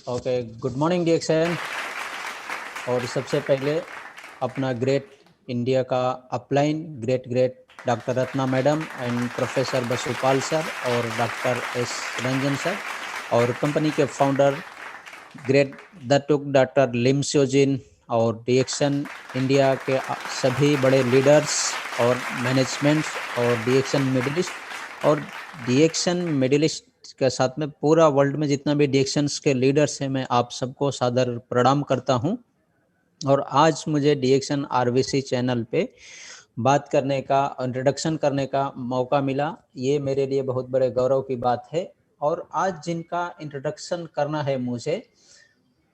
Okay, good morning DXN। और सबसे पहले अपना ग्रेट इंडिया का upline great doctor Ratna madam and professor Basupal sir और डॉक्टर एस रंजन सर और कंपनी के founder great Datuk doctor Lim Siow Jin और DXN इंडिया के सभी बड़े लीडर्स और मैनेजमेंट और DXN मिडिल ईस्ट और DXN मिडिल ईस्ट के साथ में पूरा वर्ल्ड में जितना भी DXN के लीडर्स हैं, मैं आप सबको सादर प्रणाम करता हूं। और आज मुझे DXN RBC चैनल पे बात करने का, इंट्रोडक्शन करने का मौका मिला। ये मेरे लिए बहुत बड़े गौरव की बात है। और आज जिनका इंट्रोडक्शन करना है मुझे,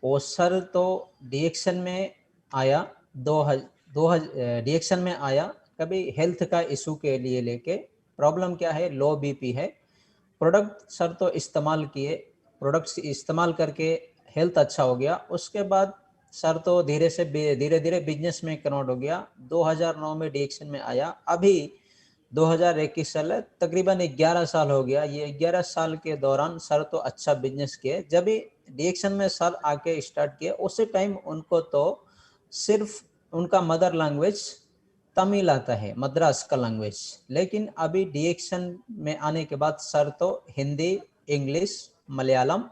वो सर तो DXN में आया DXN में आया कभी हेल्थ का इशू के लिए लेके, प्रॉब्लम क्या है, लो BP है। प्रोडक्ट सर तो इस्तेमाल किए, प्रोडक्ट्स इस्तेमाल करके हेल्थ अच्छा हो गया। उसके बाद सर तो धीरे धीरे बिजनेस में कन्वर्ट हो गया। 2009 में DXN में आया, अभी 2021 साल है, तकरीबन 11 साल हो गया। ये 11 साल के दौरान सर तो अच्छा बिजनेस किए। जब भी DXN में सर आके स्टार्ट किए, उसी टाइम उनको तो सिर्फ उनका मदर लैंग्वेज तमिल आता है, मद्रास का लैंग्वेज। लेकिन अभी DXN में आने के बाद सर तो हिंदी, इंग्लिश, मलयालम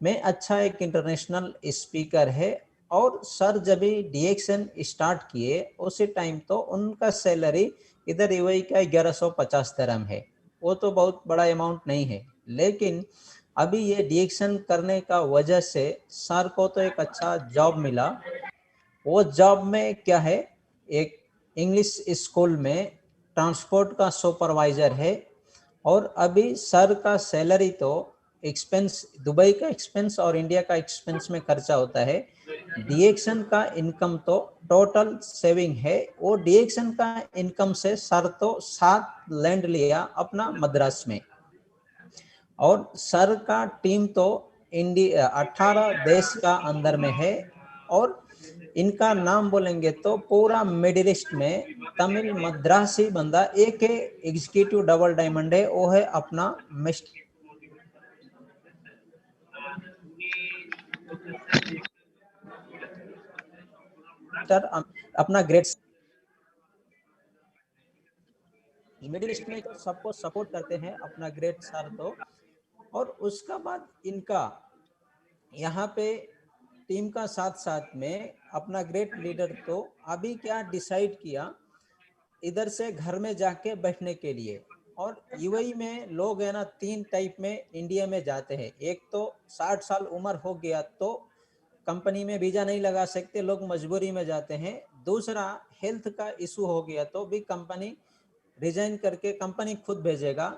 में अच्छा एक इंटरनेशनल स्पीकर है। और सर जब भी DXN स्टार्ट किए, उसी टाइम तो उनका सैलरी इधर यूएई का 1150 दिरहम है। वो तो बहुत बड़ा अमाउंट नहीं है, लेकिन अभी ये DXN करने का वजह से सर को तो एक अच्छा जॉब मिला। वो जॉब में क्या है, एक इंग्लिश स्कूल में ट्रांसपोर्ट का सुपरवाइजर है। और अभी सर का सैलरी तो एक्सपेंस, दुबई का एक्सपेंस और इंडिया का एक्सपेंस में खर्चा होता है। DXN का इनकम तो टोटल सेविंग है। वो DXN का इनकम से सर तो 7 लैंड लिया अपना मद्रास में। और सर का टीम तो इंडिया 18 देश का अंदर में है। और इनका नाम बोलेंगे तो पूरा मिडिल ईस्ट में तमिल मद्रासी बंदा एक एग्जीक्यूटिव डबल डायमंड है, वो है अपना मिस्टर अपना ग्रेट। मिडिल ईस्ट में तो सबको सपोर्ट करते हैं अपना ग्रेट सर तो। और उसका बाद इनका यहाँ पे टीम का साथ साथ में अपना ग्रेट लीडर तो अभी क्या डिसाइड किया, इधर से घर में जाके बैठने के लिए। और यूएई में लोग है ना, 3 टाइप में इंडिया में जाते हैं। एक तो 60 साल उम्र हो गया तो कंपनी में वीजा नहीं लगा सकते, लोग मजबूरी में जाते हैं। दूसरा, हेल्थ का इशू हो गया तो भी कंपनी रिजाइन करके कंपनी खुद भेजेगा।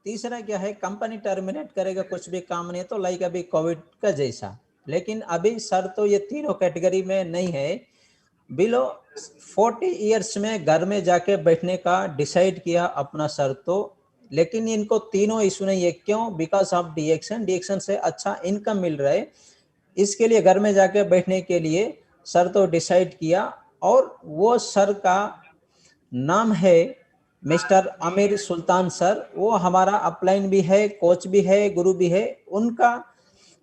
तीसरा क्या है, कंपनी टर्मिनेट करेगा, कुछ भी काम नहीं तो लाइक अभी कोविड का जैसा। लेकिन अभी सर तो ये तीनों कैटेगरी में नहीं है। बिलो 40 इयर्स में घर में जाके बैठने का डिसाइड किया अपना सर तो। लेकिन इनको तीनों इशू नहीं है, क्यों? बिकॉज ऑफ DXN से अच्छा इनकम मिल रहा है, इसके लिए घर में जाके बैठने के लिए सर तो डिसाइड किया। और वो सर का नाम है मिस्टर आमिर सुल्तान सर। वो हमारा अपलाइन भी है, कोच भी है, गुरु भी है। उनका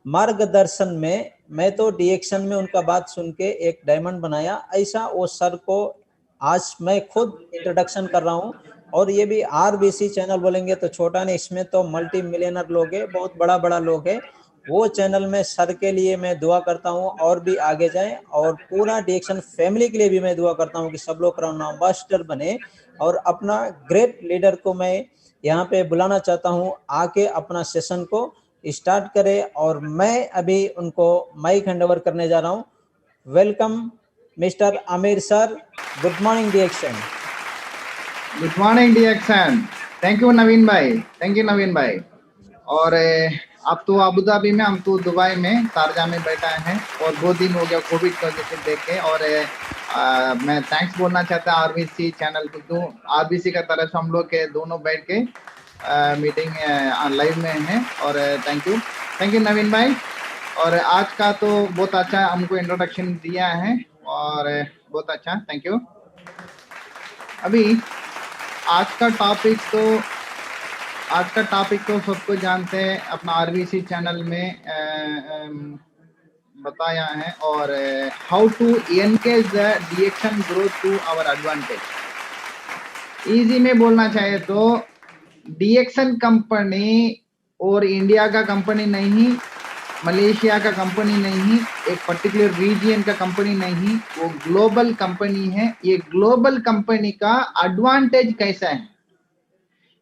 मार्गदर्शन में मैं तो DXN में उनका बात सुन के एक डायमंड बनाया। ऐसा वो सर को आज मैं खुद इंट्रोडक्शन कर रहा हूँ। और ये भी RBC चैनल बोलेंगे तो छोटा नहीं, इसमें तो मल्टी मिलियनर लोग हैं, बहुत बड़ा बड़ा लोग हैं। वो चैनल में सर के लिए मैं दुआ करता हूँ और भी आगे जाए। और पूरा DXN फैमिली के लिए भी मैं दुआ करता हूँ कि सब लोग एम्बेसडर बने। और अपना ग्रेट लीडर को मैं यहाँ पे बुलाना चाहता हूँ, आके अपना सेशन को स्टार्ट करे। और मैं अभी उनको माइक हैंडओवर करने जा रहा हूँ। Welcome mister Aamir sir. Good morning DXN। Good morning DXN। Thank you Naveen भाई, थैंक यू नवीन भाई। और आप तो अबू धाबी में, हम तो दुबई में शारजा में बैठा है। और 2 दिन हो गया कोविड की वजह से देख के। और मैं थैंक्स बोलना चाहता हूँ RBC चैनल को। RBC का तरफ से हम लोग के दोनों बैठ के मीटिंग लाइव में है। और थैंक यू नवीन भाई। और आज का तो बहुत अच्छा हमको इंट्रोडक्शन दिया है, और बहुत अच्छा, थैंक यू। अभी आज का टॉपिक तो आज का टॉपिक तो सबको जानते हैं, अपना आरबीसी चैनल में बताया है, और how to encash the DXN growth to our advantage. Easy में बोलना चाहे तो डीएक्शन कंपनी और इंडिया का कंपनी नहीं, मलेशिया का कंपनी नहीं, एक पर्टिकुलर रीजन का कंपनी नहीं, वो ग्लोबल कंपनी है। ये ग्लोबल कंपनी का एडवांटेज कैसा है,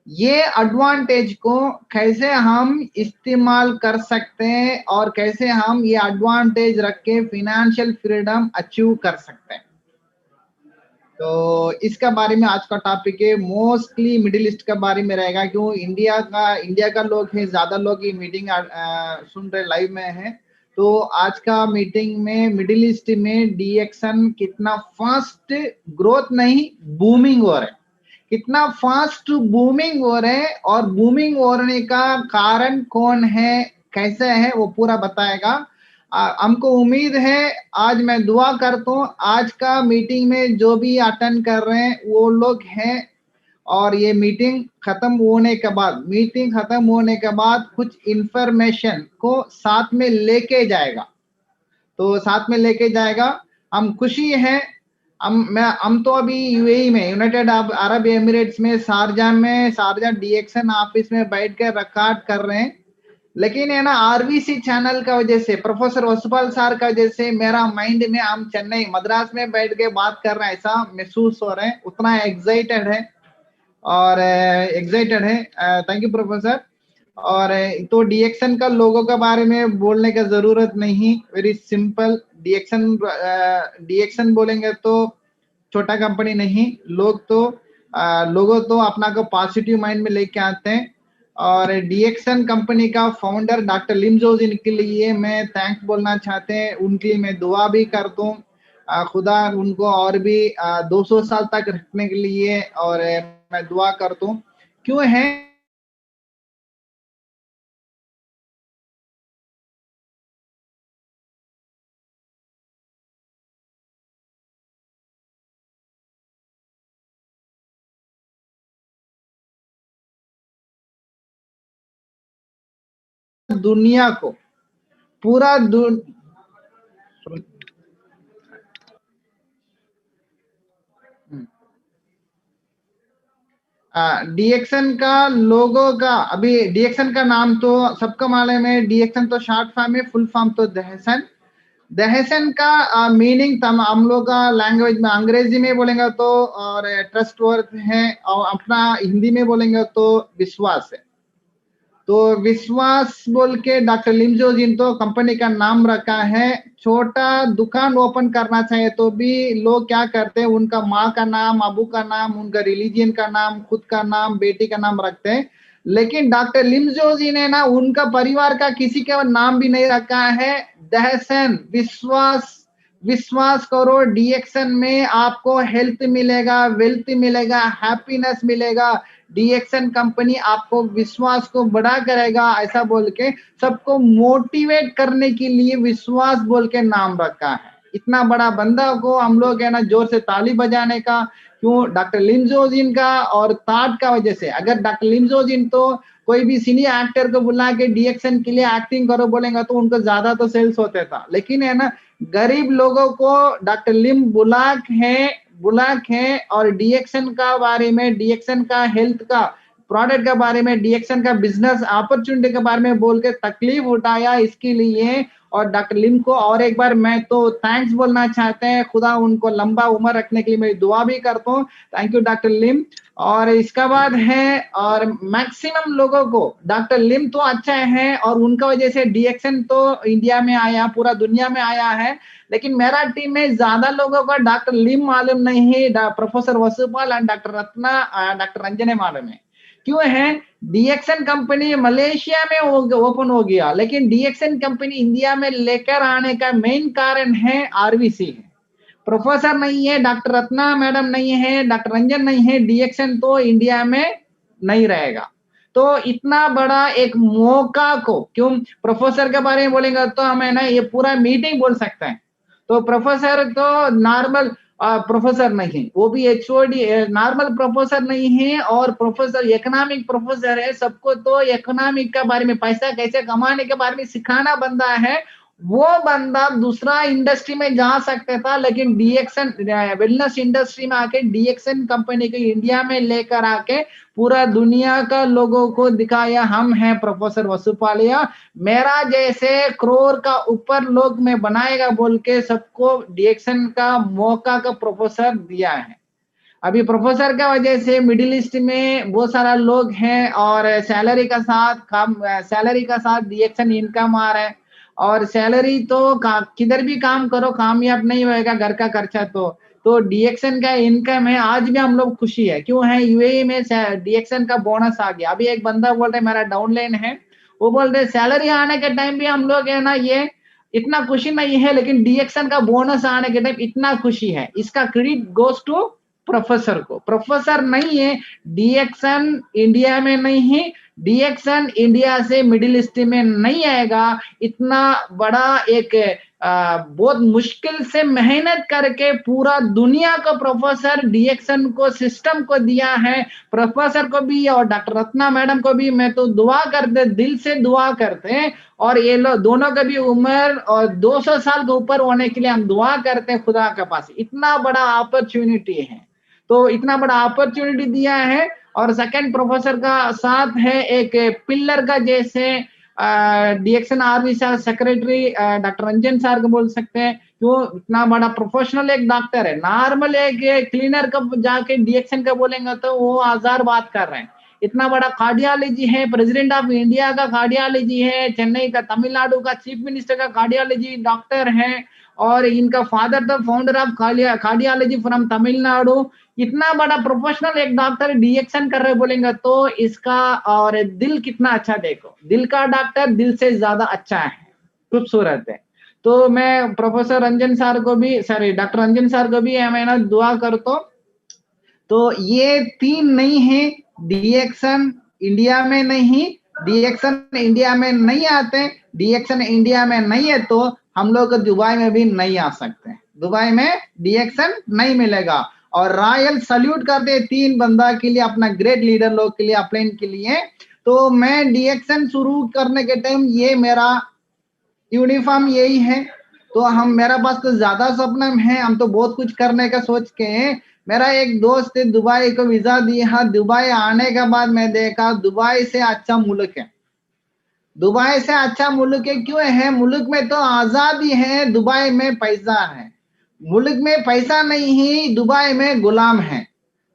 ये एडवांटेज को कैसे हम इस्तेमाल कर सकते हैं और कैसे हम ये एडवांटेज रख के फिनेंशियल फ्रीडम अचीव कर सकते हैं, तो इसका बारे में आज का टॉपिक है। मोस्टली मिडिल ईस्ट का बारे में रहेगा, क्यों इंडिया का लोग है, ज्यादा लोग ये मीटिंग सुन रहे लाइव में है। तो आज का मीटिंग में मिडिल ईस्ट में डीएक्शन कितना फास्ट ग्रोथ नहीं बूमिंग हो रहा है, कितना फास्ट बूमिंग हो रहे हैं, और बूमिंग होने का कारण कौन है, कैसे है, वो पूरा बताएगा। हमको उम्मीद है, आज मैं दुआ करता हूँ आज का मीटिंग में जो भी अटेंड कर रहे हैं वो लोग हैं, और ये मीटिंग खत्म होने के बाद कुछ इंफॉर्मेशन को साथ में लेके जाएगा, तो साथ में लेके जाएगा। हम खुशी है, हम तो अभी यूएई में, यूनाइटेड अरब एमिरेट्स में, शारजा डीएक्शन ऑफिस में बैठ कर रिकॉर्ड कर रहे हैं, लेकिन है ना आरबीसी चैनल का वजह से, प्रोफेसर वसुपाल सर का वजह से मेरा माइंड में हम चेन्नई मद्रास में बैठ के बात कर रहे हैं, ऐसा महसूस हो रहा है, उतना एक्साइटेड है और थैंक यू प्रोफेसर। और तो डीएक्शन का लोगों के बारे में बोलने का जरूरत नहीं, वेरी सिंपल। डीएक्शन बोलेंगे तो छोटा कंपनी नहीं, लोगों तो अपना को पॉजिटिव माइंड में लेके आते हैं, और डीएक्शन कंपनी का फाउंडर डॉक्टर लिम जोजिन के लिए मैं थैंक्स बोलना चाहते हैं, उनके लिए मैं दुआ भी करता हूँ, खुदा उनको और भी 200 साल तक रखने के लिए, और मैं दुआ करता हूँ। क्यों है दुनिया को पूरा डीएक्शन का लोगो का, अभी डीएक्शन का नाम तो सबको मालूम है, डीएक्शन तो शॉर्ट फॉर्म है, फुल फॉर्म तो दहसन का मीनिंग हम लोग का लैंग्वेज में अंग्रेजी में बोलेंगे तो और ट्रस्ट वर्थ है, और अपना हिंदी में बोलेंगे तो विश्वास है। तो विश्वास बोल के डॉक्टर लिम जोजिन तो कंपनी का नाम रखा है। छोटा दुकान ओपन करना चाहिए तो भी लोग क्या करते हैं, उनका माँ का नाम, अबू का नाम, उनका रिलीजियन का नाम, खुद का नाम, बेटी का नाम रखते हैं, लेकिन डॉक्टर लिम जोजिन ने ना उनका परिवार का किसी का नाम भी नहीं रखा है। दहसन विश्वास करो, डीएक्शन में आपको हेल्थ मिलेगा, वेल्थ मिलेगा, हैप्पीनेस मिलेगा, डीएक्शन कंपनी आपको विश्वास को बड़ा करेगा, ऐसा बोल के सबको मोटिवेट करने के लिए विश्वास बोल के नाम रखा है। इतना बड़ा बंदा को हम लोग है ना जोर से ताली बजाने का, क्यों, डॉक्टर लिम जोजिन का और ताट का वजह से। अगर डॉक्टर लिम जोजिन तो कोई भी सीनियर एक्टर को बुला के डीएक्शन के लिए एक्टिंग करो बोलेंगे तो उनको ज्यादा तो सेल्स होते था, लेकिन है ना गरीब लोगों को डॉक्टर लिम बुलाक है और डीएक्शन का बारे में, डीएक्शन का हेल्थ का प्रोडक्ट के बारे में, डीएक्शन का बिजनेस अपॉर्चुनिटी के बारे में बोल के तकलीफ उठाया इसके लिए। और डॉक्टर लिम को और एक बार मैं तो थैंक्स बोलना चाहते हैं, खुदा उनको लंबा उम्र रखने के लिए मैं दुआ भी करता हूँ। थैंक यू डॉक्टर लिम। और इसका बाद है, और मैक्सिमम लोगों को डॉक्टर लिम तो अच्छा है और उनका वजह से डीएक्शन तो इंडिया में आया, पूरा दुनिया में आया है, लेकिन मेरा टीम में ज्यादा लोगों का डॉक्टर लिम मालूम नहीं है, professor Vasupal and doctor Ratna, doctor Ranjan मालूम है। क्यों है, डीएक्शन कंपनी मलेशिया में ओपन हो गया, लेकिन डीएक्शन कंपनी इंडिया में लेकर आने का मेन कारण है आरबीसी है। प्रोफेसर नहीं है, डॉक्टर रत्ना मैडम नहीं है, डॉक्टर रंजन नहीं है, डीएक्शन तो इंडिया में नहीं रहेगा। तो इतना बड़ा एक मौका को, क्यों प्रोफेसर के बारे में बोलेंगे तो हमें ना ये पूरा मीटिंग बोल सकते हैं। तो प्रोफेसर तो नॉर्मल प्रोफेसर नहीं, वो भी एचओडी नॉर्मल प्रोफेसर नहीं है, और प्रोफेसर इकोनॉमिक प्रोफेसर है। सबको तो इकोनॉमिक के बारे में, पैसा कैसे कमाने के बारे में सिखाना बंदा है। वो बंदा दूसरा इंडस्ट्री में जा सकता था, लेकिन डीएक्सन वेलनेस इंडस्ट्री में आके डीएक्सन कंपनी को इंडिया में लेकर आके पूरा दुनिया का लोगों को दिखाया, हम हैं प्रोफेसर वसुपालिया, मेरा जैसे करोड़ का ऊपर लोग में बनाएगा बोल के सबको डीएक्सन का मौका का प्रोफेसर दिया है। अभी प्रोफेसर का वजह से मिडिल ईस्ट में बहुत सारा लोग हैं, और सैलरी का साथ डीएक्सन इनकम आ रहा है, और सैलरी तो किधर भी काम करो कामयाब नहीं होएगा, घर का खर्चा तो डीएक्सन का इनकम है। आज भी हम लोग खुशी है, क्यों है, यूएई में डीएक्सन का बोनस आ गया। अभी एक बंदा बोल रहे मेरा डाउनलाइन है, वो बोल रहे सैलरी आने के टाइम भी हम लोग है ना ये इतना खुशी नहीं है, लेकिन डीएक्सन का बोनस आने के टाइम इतना खुशी है। इसका क्रेडिट गोस टू प्रोफेसर को। प्रोफेसर नहीं है, डीएक्सन इंडिया में नहीं है, डीएक्सन इंडिया से मिडिल ईस्ट में नहीं आएगा। इतना बड़ा एक बहुत मुश्किल से मेहनत करके पूरा दुनिया को प्रोफेसर डीएक्सन को सिस्टम को दिया है। प्रोफेसर को भी और डॉक्टर रत्ना मैडम को भी मैं तो दुआ करते, दिल से दुआ करते हैं, और ये लोग दोनों का भी उम्र और 200 साल के ऊपर होने के लिए हम दुआ करते हैं खुदा के पास। इतना बड़ा अपॉर्चुनिटी है, तो इतना बड़ा अपॉर्चुनिटी दिया है। और सेकंड प्रोफेसर का साथ है एक पिलर का, जैसे डीएक्सन आर्मी सा सेक्रेटरी डॉक्टर रंजन सर को बोल सकते हैं। क्यों, इतना बड़ा प्रोफेशनल एक डॉक्टर है। नॉर्मल एक क्लीनर का जाके डीएक्सन का बोलेंगे तो वो 1000 बात कर रहे हैं। इतना बड़ा कार्डियोलॉजी है, प्रेसिडेंट ऑफ इंडिया का कार्डियोलॉजी है, चेन्नई का, तमिलनाडु का चीफ मिनिस्टर का कार्डियोलॉजी डॉक्टर है, और इनका father the founder of cardiology from Tamil Nadu. इतना बड़ा प्रोफेशनल एक डॉक्टर डीएक्सन कर रहे बोलेंगे तो इसका और दिल कितना अच्छा, देखो दिल का डॉक्टर दिल से ज्यादा अच्छा है, खूबसूरत है। तो मैं प्रोफेसर रंजन सर को भी, सॉरी डॉक्टर रंजन सर को भी मैं दुआ करता। तो ये 3 नहीं है, डीएक्सन इंडिया में नहीं, डीएक्सन इंडिया में नहीं आते, डीएक्सन इंडिया में नहीं है तो हम लोग दुबई में भी नहीं आ सकते। दुबई में डीएक्सन नहीं मिलेगा। और रॉयल सल्यूट करते 3 बंदा के लिए, अपना ग्रेट लीडर लोग के लिए, अपने के लिए। तो मैं डीएक्सन शुरू करने के टाइम ये मेरा यूनिफॉर्म यही है। तो हम, मेरा पास तो ज्यादा सपना है, हम तो बहुत कुछ करने का सोच के हैं। मेरा एक दोस्त दुबई को वीजा दिया, दुबई आने के बाद मैं देखा दुबई से अच्छा मुल्क है। दुबई से अच्छा मुल्क है, क्यों है, मुल्क में तो आजादी है, दुबई में पैसा है। मुल्क में पैसा नहीं है, दुबई में गुलाम है।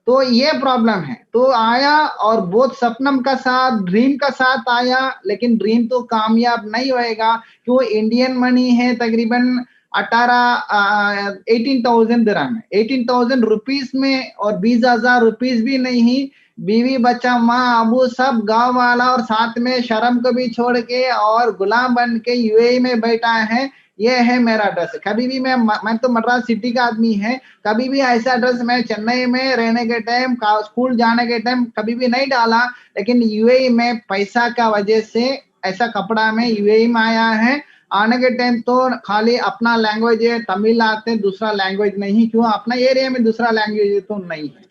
तो ये प्रॉब्लम है। तो आया और बहुत सपनम का साथ, ड्रीम का साथ आया, लेकिन ड्रीम तो कामयाब नहीं होएगा। क्यों, इंडियन मनी है तकरीबन 18,000 दिरहम है, 18,000 रुपीज में, और 20,000 रुपीज भी नहीं। बीवी बच्चा माँ अबू सब गांव वाला, और साथ में शर्म को भी छोड़ के और गुलाम बन के यूएई में बैठा है। ये है मेरा ड्रेस। कभी भी मैं तो मद्रास सिटी का आदमी है, कभी भी ऐसा ड्रेस मैं चेन्नई में रहने के टाइम, स्कूल जाने के टाइम कभी भी नहीं डाला। लेकिन यूएई में पैसा का वजह से ऐसा कपड़ा में यूएई में आया है। आने के टाइम तो खाली अपना लैंग्वेज है, तमिल आते, दूसरा लैंग्वेज नहीं। क्यों, अपना एरिया में दूसरा लैंग्वेज तो नहीं है।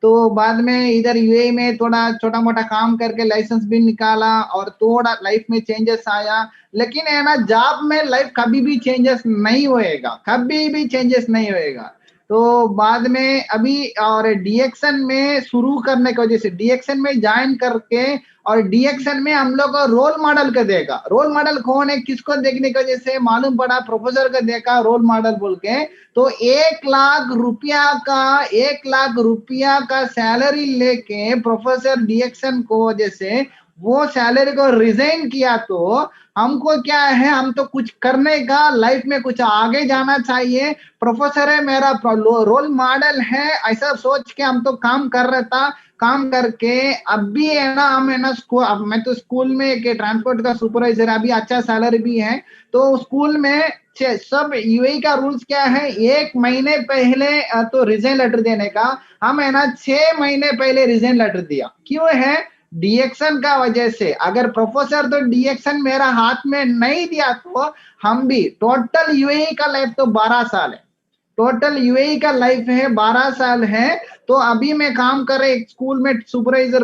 तो बाद में इधर यूएई में थोड़ा छोटा मोटा काम करके लाइसेंस भी निकाला, और थोड़ा लाइफ में चेंजेस आया। लेकिन है ना, जॉब में लाइफ कभी भी चेंजेस नहीं होएगा, कभी भी चेंजेस नहीं होएगा। तो बाद में अभी और डीएक्सन में शुरू करने की वजह से, डीएक्सन में ज्वाइन करके, और डीएक्सन में हम लोग को रोल मॉडल का देखा। रोल मॉडल कौन है, किसको देखने की वजह से मालूम पड़ा, प्रोफेसर का देखा रोल मॉडल बोल के। तो 1 लाख रुपया का सैलरी लेके प्रोफेसर डीएक्सन को वजह से वो सैलरी को रिजाइन किया। तो हमको क्या है, हम तो कुछ करने का, लाइफ में कुछ आगे जाना चाहिए। प्रोफेसर है मेरा रोल मॉडल है, ऐसा सोच के हम तो काम कर रहा था। काम करके अब भी है ना, हम है ना स्कूल, अब मैं तो स्कूल में एक ट्रांसपोर्ट का सुपरवाइजर, अभी अच्छा सैलरी भी है। तो स्कूल में सब यूएई का रूल्स क्या है, 1 महीने पहले तो रिजाइन लेटर देने का। हम है ना 6 महीने पहले रिजाइन लेटर दिया। क्यों है, डीएक्सन का वजह से। अगर प्रोफेसर तो डीएक्सन मेरा हाथ में नहीं दिया तो हम भी, टोटल यूएई का लाइफ तो 12 साल है। टोटल यूएई का लाइफ है 12 साल है। तो अभी मैं काम कर रहे एक स्कूल में सुपरवाइजर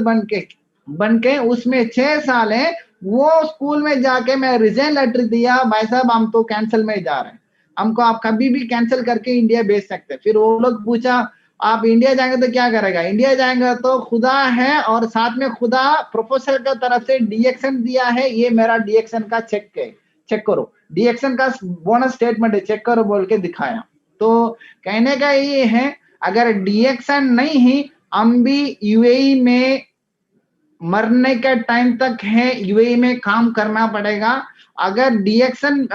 बन के उसमें 6 साल है। वो स्कूल में जाके मैं रिजाइन लेटर दिया, भाई साहब हम तो कैंसिल में जा रहे हैं, हमको आप कभी भी कैंसिल करके इंडिया भेज सकते हैं। फिर वो लोग पूछा आप इंडिया जाएंगे तो क्या करेगा? इंडिया जाएंगे तो खुदा है और साथ में खुदा प्रोफेसर की तरफ से डीएक्शन दिया है, ये मेरा डीएक्शन का चेक है, चेक करो, डीएक्शन का बोनस स्टेटमेंट है, चेक करो बोल के दिखाया। तो कहने का ये है अगर डीएक्शन नहीं ही हम भी यूएई में मरने के टाइम तक है यूएई में काम करना पड़ेगा। अगर डीएक्शन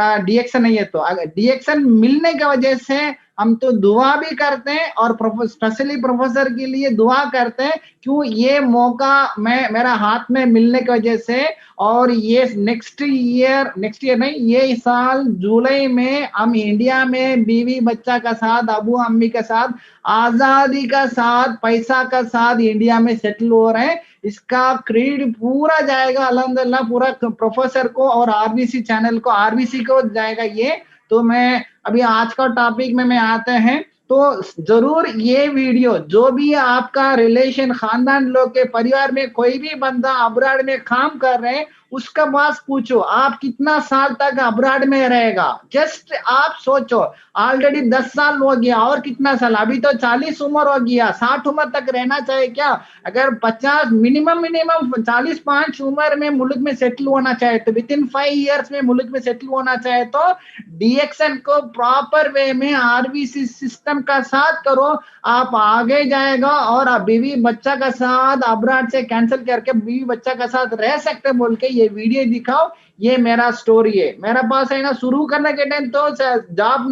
नहीं है तो अगर डीएक्शन मिलने की वजह से हम तो दुआ भी करते हैं और स्पेशली प्रोफेसर के लिए दुआ करते हैं क्यों ये मौका मेरा हाथ में मिलने की वजह से। और ये नेक्स्ट ईयर नहीं, ये साल जुलाई में हम इंडिया में बीवी बच्चा का साथ, अबू अम्मी के साथ, आजादी का साथ, पैसा का साथ इंडिया में सेटल हो रहे हैं। इसका क्रेडिट पूरा जाएगा अल्हम्दुलिल्लाह पूरा प्रोफेसर को और आरबीसी चैनल को, आरबीसी को जाएगा ये। तो मैं अभी आज का टॉपिक में आते हैं तो जरूर ये वीडियो जो भी आपका रिलेशन खानदान लोग के परिवार में कोई भी बंदा अब्राड में काम कर रहे हैं उसका पास पूछो आप कितना साल तक अब्राड में रहेगा। जस्ट आप सोचो ऑलरेडी 10 साल हो गया और कितना साल, अभी तो 40 उम्र हो गया, 60 उम्र तक रहना चाहिए क्या? अगर 50 मिनिमम 45 उम्र में मुल्क में सेटल होना चाहिए तो विद इन 5 इयर्स में मुल्क में सेटल होना चाहिए। तो डीएक्शन को प्रॉपर वे में आरबीसी सिस्टम का साथ करो, आप आगे जाएगा और आप बीवी बच्चा का साथ अब्राड से कैंसिल करके बीवी बच्चा का साथ रह सकते बोल के ये वीडियो दिखाओ। ये मेरा स्टोरी है। मेरा पास है ना शुरू करने के टाइम तो जॉब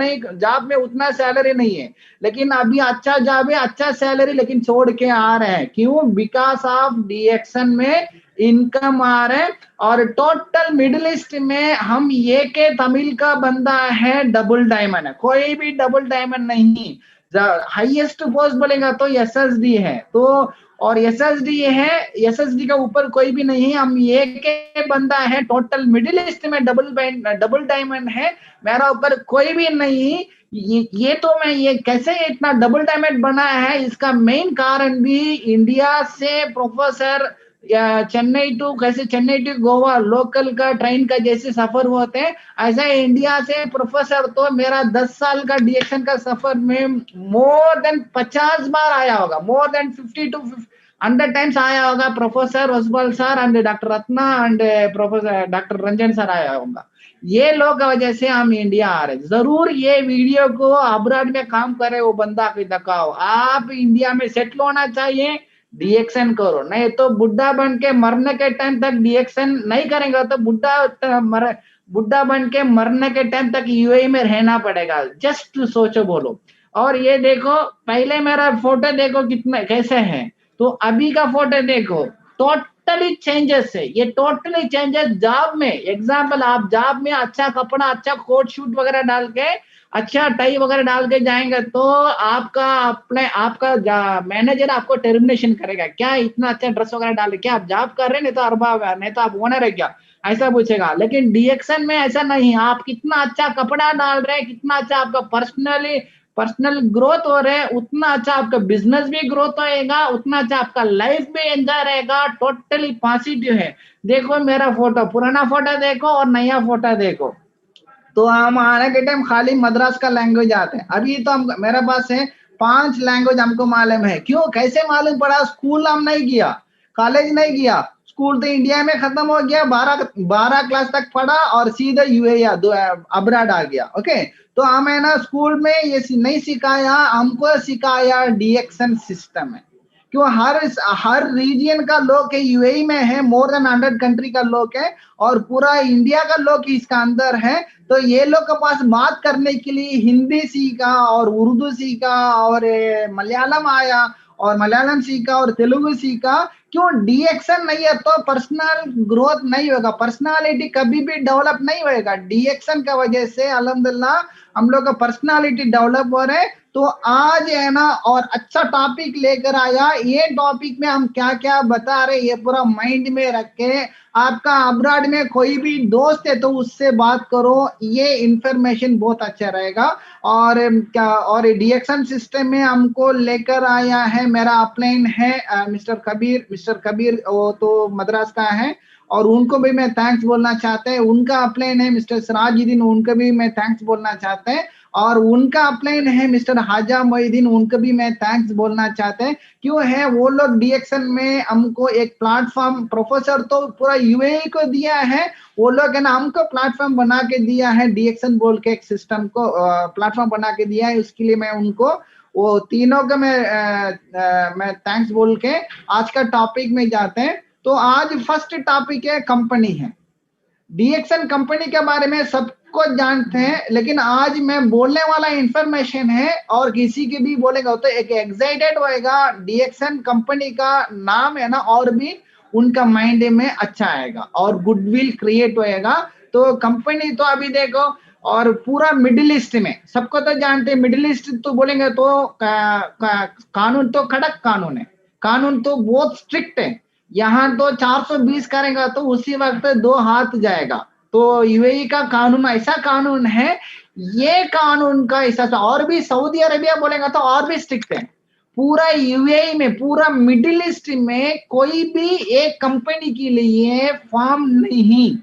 में उतना सैलरी नहीं है, लेकिन अभी अच्छा जॉब है, अच्छा सैलरी, लेकिन छोड़ के आ रहे हैं क्यों? बिकॉज ऑफ डीएक्शन में इनकम आ रहे हैं। और टोटल मिडिल ईस्ट में हम ये के तमिल का बंदा है डबल डायमंड है, कोई भी डबल डायमंड नहीं। हाईएस्ट पोस्ट बोलेगा तो एसएसडी है। तो और एसएसडी है, एसएसडी का ऊपर कोई भी नहीं है, हम ये के बंदा है। टोटल मिडिल ईस्ट में डबल डायमंड है, मेरा ऊपर कोई भी नहीं। ये तो मैं ये कैसे इतना डबल डायमंड बना है इसका मेन कारण भी इंडिया से प्रोफेसर या चेन्नई टू गोवा लोकल का ट्रेन का जैसे सफर होते हैं ऐसा इंडिया से प्रोफेसर तो मेरा 10 साल का डीएक्शन का सफर में मोर देन 50 बार आया होगा, मोर देन 50 to 100 टाइम्स आया होगा। Professor Basupal sir and doctor Ratna and professor doctor Ranjan sir आया होगा। ये लोग वजह से हम इंडिया आ रहे। जरूर ये वीडियो को अब्राड में काम करे वो बंदा को दिखाओ, आप इंडिया में सेटल होना चाहिए, डीएक्शन करो, नहीं तो बुढ़ा बन के मरने के टाइम तक डीएक्शन नहीं करेंगे तो बुढ़ा बन के मरने के टाइम तक यूएई में रहना पड़ेगा। जस्ट सोचो बोलो। और ये देखो पहले मेरा फोटो देखो कितना कैसे है, तो अभी का फोटो देखो टोटली चेंजेस है। ये टोटली चेंजेस जॉब में, एग्जाम्पल आप जॉब में अच्छा कपड़ा, अच्छा कोट शूट वगैरह डाल के, अच्छा टाई वगैरह डाल के जाएंगे तो आपका मैनेजर आपको टर्मिनेशन करेगा, क्या इतना अच्छा ड्रेस वगैरह डाल के, क्या आप जॉब कर रहे हैं, नहीं तो अरबाब है, नहीं तो आप ओनर है क्या, ऐसा पूछेगा। लेकिन डीएक्शन में ऐसा नहीं, आप कितना अच्छा कपड़ा डाल रहे हैं, कितना अच्छा आपका पर्सनल ग्रोथ हो रहा है, उतना अच्छा आपका बिजनेस भी ग्रोथ होएगा, उतना अच्छा आपका लाइफ भी एंजॉय रहेगा। टोटली पॉजिटिव है। देखो मेरा फोटो, पुराना फोटो देखो और नया फोटो देखो, तो हम आने के टाइम खाली मद्रास का लैंग्वेज आते हैं। अभी तो हम मेरे पास है 5 लैंग्वेज हमको मालूम है। क्यों, कैसे मालूम पड़ा? स्कूल हम नहीं किया, कॉलेज नहीं किया, स्कूल तो इंडिया में खत्म हो गया, 12 क्लास तक पढ़ा और सीधा यूएई अब्राड आ गया। ओके, तो हमें ना स्कूल में ये नहीं सिखाया, हमको सिखाया डीएक्शन सिस्टम है। क्यों, हर रीजन का लोग है यूएई में है, मोर देन 100 कंट्री का लोग है और पूरा इंडिया का लोग इसका अंदर है। तो ये लोग के पास बात करने के लिए हिंदी सीखा और उर्दू सीखा और मलयालम आया और मलयालम सीखा और तेलुगु सीखा। क्यों, डीएक्शन नहीं है तो पर्सनल ग्रोथ नहीं होगा, पर्सनालिटी कभी भी डेवलप नहीं होएगा। डीएक्शन का वजह से अल्हम्दुलिल्लाह हम लोग का पर्सनालिटी डेवलप हो रहा है। तो आज है ना और अच्छा टॉपिक लेकर आया। ये टॉपिक में हम क्या क्या बता रहे ये पूरा माइंड में रख के, आपका अब्रॉड में कोई भी दोस्त है तो उससे बात करो, ये इंफॉर्मेशन बहुत अच्छा रहेगा। और क्या और डीएक्शन सिस्टम में हमको लेकर आया है मेरा अपलाइन है मिस्टर कबीर, वो तो मद्रास का है और उनको भी मैं थैंक्स बोलना चाहते हैं। उनका अपलाइन है मिस्टर सिराजुद्दीन, उनको भी मैं थैंक्स बोलना चाहते हैं। और उनका अपलाइन है मिस्टर हाजा मोहिद्दीन, उनको भी मैं थैंक्स बोलना चाहते हैं। क्यों है वो लोग डीएक्शन में हमको एक प्लेटफॉर्म, प्रोफेसर तो पूरा यूएई को दिया है, वो लोग है ना हमको प्लेटफॉर्म बना के दिया है, डीएक्शन बोल के एक सिस्टम को प्लेटफॉर्म बना के दिया है। उसके लिए मैं उनको वो तीनों का मैं थैंक्स बोल के आज का टॉपिक में जाते हैं। तो आज फर्स्ट टॉपिक है कंपनी है। डीएक्शन कंपनी के बारे में सबको जानते हैं, लेकिन आज मैं बोलने वाला इंफॉर्मेशन है और किसी के भी बोलेगा तो एक एक्साइटेड होएगा। डीएक्शन कंपनी का नाम है ना और भी उनका माइंड में अच्छा आएगा और गुडविल क्रिएट होएगा। तो कंपनी तो अभी देखो और पूरा मिडिल ईस्ट में सबको तो जानते हैं, मिडिल ईस्ट तो बोलेंगे तो कानून तो कड़क कानून है, कानून तो बहुत स्ट्रिक्ट है। यहाँ तो 420 करेगा तो उसी वक्त 2 हाथ जाएगा। तो यूएई का कानून ऐसा कानून है, ये कानून का हिसाब से और भी सऊदी अरेबिया बोलेगा तो और भी स्ट्रिक्ट है। पूरा यूएई में, पूरा मिडिल ईस्ट में कोई भी एक कंपनी के लिए फार्म नहीं,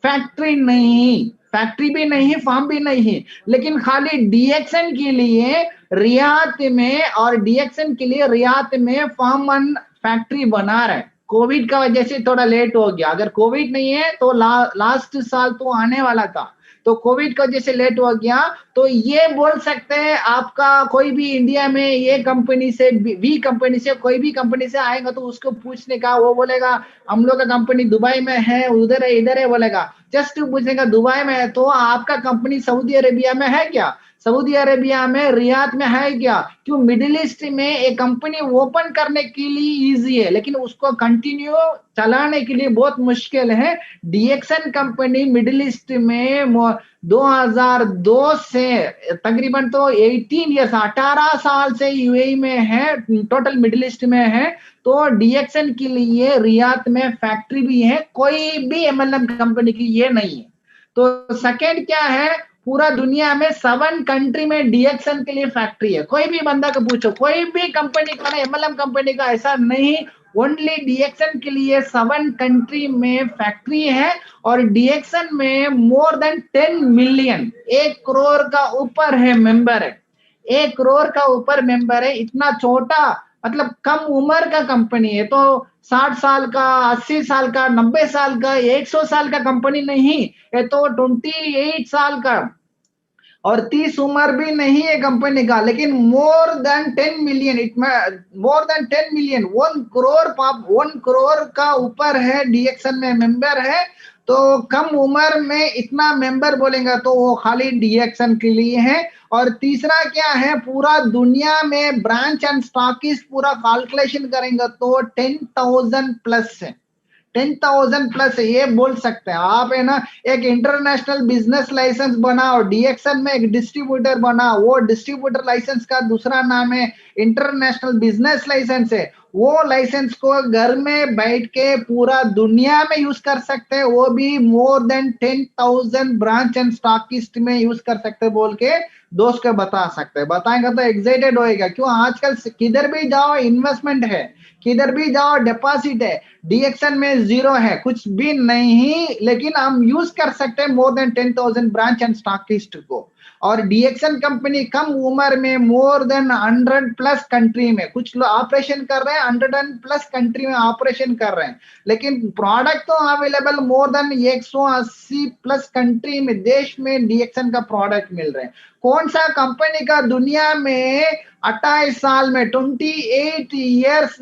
फैक्ट्री नहीं, फैक्ट्री भी नहीं, फार्म भी नहीं, लेकिन खाली डीएक्शन के लिए रियायत में और डीएक्शन के लिए रियायत में फार्म वन फैक्ट्री बना रहे। कोविड का वजह से थोड़ा लेट हो गया, अगर कोविड नहीं है तो लास्ट साल तो आने वाला था, तो कोविड की वजह से लेट हो गया। तो ये बोल सकते हैं आपका कोई भी इंडिया में ये कंपनी से वी कंपनी से कोई भी कंपनी से आएगा तो उसको पूछने का, वो बोलेगा हम लोग का कंपनी दुबई में है, उधर है, इधर है, बोलेगा जस्ट पूछने का दुबई में है तो आपका कंपनी सऊदी अरेबिया में है क्या, सऊदी अरेबिया में रियाद में है क्या? क्यों? मिडिल ईस्ट में एक कंपनी ओपन करने के लिए इजी है, लेकिन उसको कंटिन्यू चलाने के लिए बहुत मुश्किल है। डीएक्शन कंपनी मिडिल ईस्ट में 2002 से तकरीबन तो 18 ईयर्स 18 साल से यूएई में है, टोटल मिडिल ईस्ट में है। तो डीएक्शन के लिए रियाद में फैक्ट्री भी है, कोई भी एमएलएम कंपनी की ये नहीं है। तो सेकंड क्या है, पूरा दुनिया में 7 कंट्री में डीएक्शन के लिए फैक्ट्री है। कोई भी बंदा को पूछो, कोई भी कंपनी का, एमएलएम कंपनी का ऐसा नहीं, ओनली डीएक्शन के लिए 7 कंट्री में फैक्ट्री है। और डीएक्शन में मोर देन 10 मिलियन, 1 करोड़ का ऊपर है मेंबर है, 1 करोड़ का ऊपर मेंबर है। इतना छोटा मतलब कम उम्र का कंपनी है, तो 60 साल का, 80 साल का, 90 साल का, 100 साल का कंपनी नहीं, ये तो 28 साल का और 30 उम्र भी नहीं है कंपनी का, लेकिन more than 10 million, more than 10 million, 1 crore का ऊपर है डीएक्शन में मेंबर है। तो कम उम्र में इतना मेंबर बोलेंगे तो वो खाली डीएक्शन के लिए है। और तीसरा क्या है, पूरा दुनिया में ब्रांच एंड स्टॉकिस्ट पूरा कैलकुलेशन करेंगे तो 10,000 प्लस है, 10,000 प्लस ये बोल सकते हैं आप, है ना। एक इंटरनेशनल बिजनेस लाइसेंस बनाओ, डीएक्शन में एक डिस्ट्रीब्यूटर बनाओ, वो डिस्ट्रीब्यूटर लाइसेंस का दूसरा नाम है इंटरनेशनल बिजनेस लाइसेंस है। वो लाइसेंस को घर में बैठ के पूरा दुनिया में यूज कर सकते हैं, वो भी more than 10,000 branch and stockist में यूज कर सकते हैं बोल के दोस्त को बता सकते हैं। बताएंगे तो एक्साइटेड होएगा, क्यों आजकल किधर भी जाओ इन्वेस्टमेंट है, किधर भी जाओ डिपॉजिट है, डीएक्शन में जीरो है, कुछ भी नहीं, लेकिन हम यूज कर सकते हैं more than 10,000 branch and stockist को। और डीएक्शन कंपनी कम उम्र में मोर देन 100 प्लस कंट्री में, कुछ लोग ऑपरेशन कर रहे हैं, 100 प्लस कंट्री में ऑपरेशन कर रहे हैं, लेकिन प्रोडक्ट तो available more than 180 plus country में, देश में डीएक्शन का प्रोडक्ट मिल रहे हैं। कौन सा कंपनी का दुनिया में 28 साल में 28 इयर्स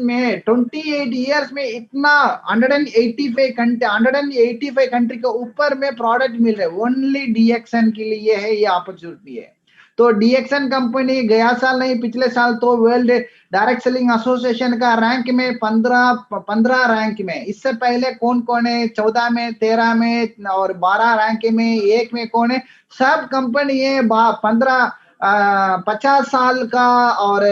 में इतना 185 कंट्री के ऊपर में प्रोडक्ट मिल रहे हैं, ओनली डीएक्शन के लिए है, ये अपॉर्चुनिटी है। तो डीएक्सन कंपनी गया साल नहीं पिछले साल तो वर्ल्ड डायरेक्ट सेलिंग एसोसिएशन का रैंक में 15 रैंक में, इससे पहले कौन कौन है 14 में, 13 में और 12 रैंक में, 1 में कौन है, सब कंपनी है 15 50 साल का और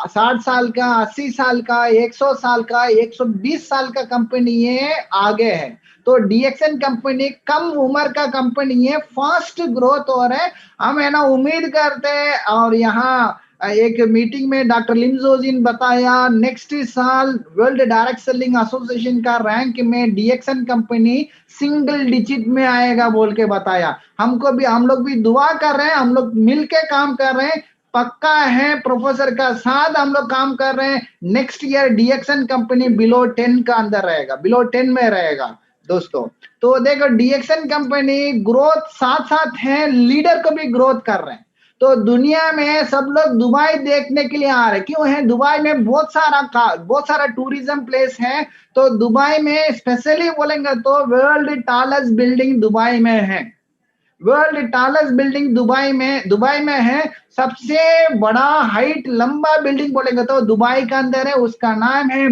60 साल का, 80 साल का, 100 साल का, 120 साल का कंपनी ये आगे है। तो डीएक्सन कंपनी कम उम्र का कंपनी है, फास्ट ग्रोथ हो रहा है। हम है ना उम्मीद करते हैं, और यहाँ एक मीटिंग में डॉक्टर लिम जोजिन बताया नेक्स्ट साल वर्ल्ड डायरेक्ट सेलिंग एसोसिएशन का रैंक में डीएक्सन कंपनी सिंगल डिजिट में आएगा बोल के बताया। हमको भी, हम लोग भी दुआ कर रहे हैं, हम लोग मिलके काम कर रहे हैं, पक्का है प्रोफेसर का साथ हम लोग काम कर रहे हैं। नेक्स्ट ईयर डीएक्सन कंपनी बिलो 10 का अंदर रहेगा, बिलो 10 में रहेगा दोस्तों। तो देखो डीएक्सन कंपनी ग्रोथ साथ साथ है, लीडर को भी ग्रोथ कर रहे हैं। तो दुनिया में सब लोग दुबई देखने के लिए आ रहे हैं, क्यों है, दुबई में बहुत सारा टूरिज्म प्लेस है। तो दुबई में स्पेशली बोलेंगे तो वर्ल्ड टॉलेस्ट बिल्डिंग दुबई में है, वर्ल्ड टॉलेस्ट बिल्डिंग दुबई में है। सबसे बड़ा हाइट लंबा बिल्डिंग बोलेंगे तो दुबई के अंदर है, उसका नाम है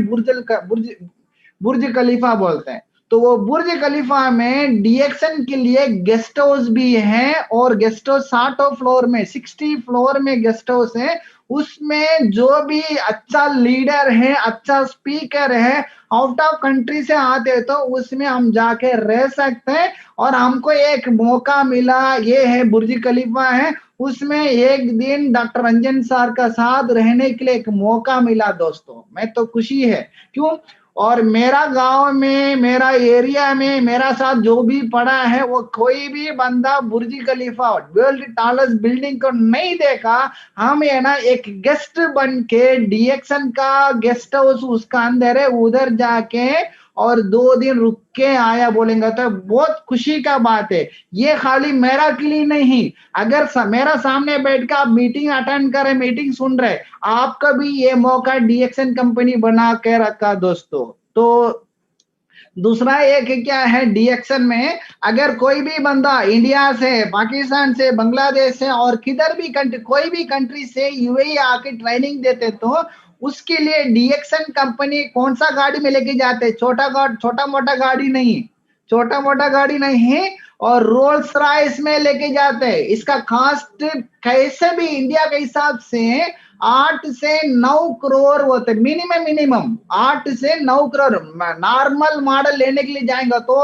बुर्ज खलीफा बोलते हैं। तो वो बुर्ज खलीफा में डीएक्सन के लिए गेस्ट हाउस भी है, और गेस्ट हाउस 60 फ्लोर में, 60 फ्लोर में गेस्ट हाउस है। उसमें जो भी अच्छा लीडर है, अच्छा स्पीकर है, आउट ऑफ कंट्री से आते हैं, तो उसमें हम जाके रह सकते हैं। और हमको एक मौका मिला, ये है बुर्ज खलीफा है, उसमें एक दिन डॉक्टर रंजन सर का साथ रहने के लिए एक मौका मिला दोस्तों। मैं तो खुशी है, क्यों, और मेरा गांव में, मेरा एरिया में मेरा साथ जो भी पड़ा है, वो कोई भी बंदा बुर्ज खलीफा वर्ल्ड टॉलेस्ट बिल्डिंग को नहीं देखा। हम है ना एक गेस्ट बन के डीएक्सन का गेस्ट हाउस उसका अंदर है, उधर जाके और 2 दिन रुक के आया बोलेंगे तो बहुत खुशी का बात है। ये खाली मेरा के लिए नहीं, अगर मेरा सामने बैठ के आप मीटिंग अटेंड कर रहे, मीटिंग सुन रहे, आपका भी ये मौका डीएक्सन कंपनी बना के रखा दोस्तों। तो दूसरा एक क्या है, डीएक्सन में अगर कोई भी बंदा इंडिया से, पाकिस्तान से, बांग्लादेश से और किधर भी कंट्री, कोई भी कंट्री से यूएई आके ट्रेनिंग देते, तो उसके लिए डीएक्सन कंपनी कौन सा गाड़ी में लेके जाते, छोटा मोटा गाड़ी नहीं, छोटा मोटा गाड़ी नहीं, और रोल्स रॉयस में लेके जाते हैं। इसका कॉस्ट कैसे भी इंडिया के हिसाब से 8 से 9 करोड़ होते, मिनिमम 8 से 9 करोड़। नॉर्मल मॉडल लेने के लिए जाएंगे तो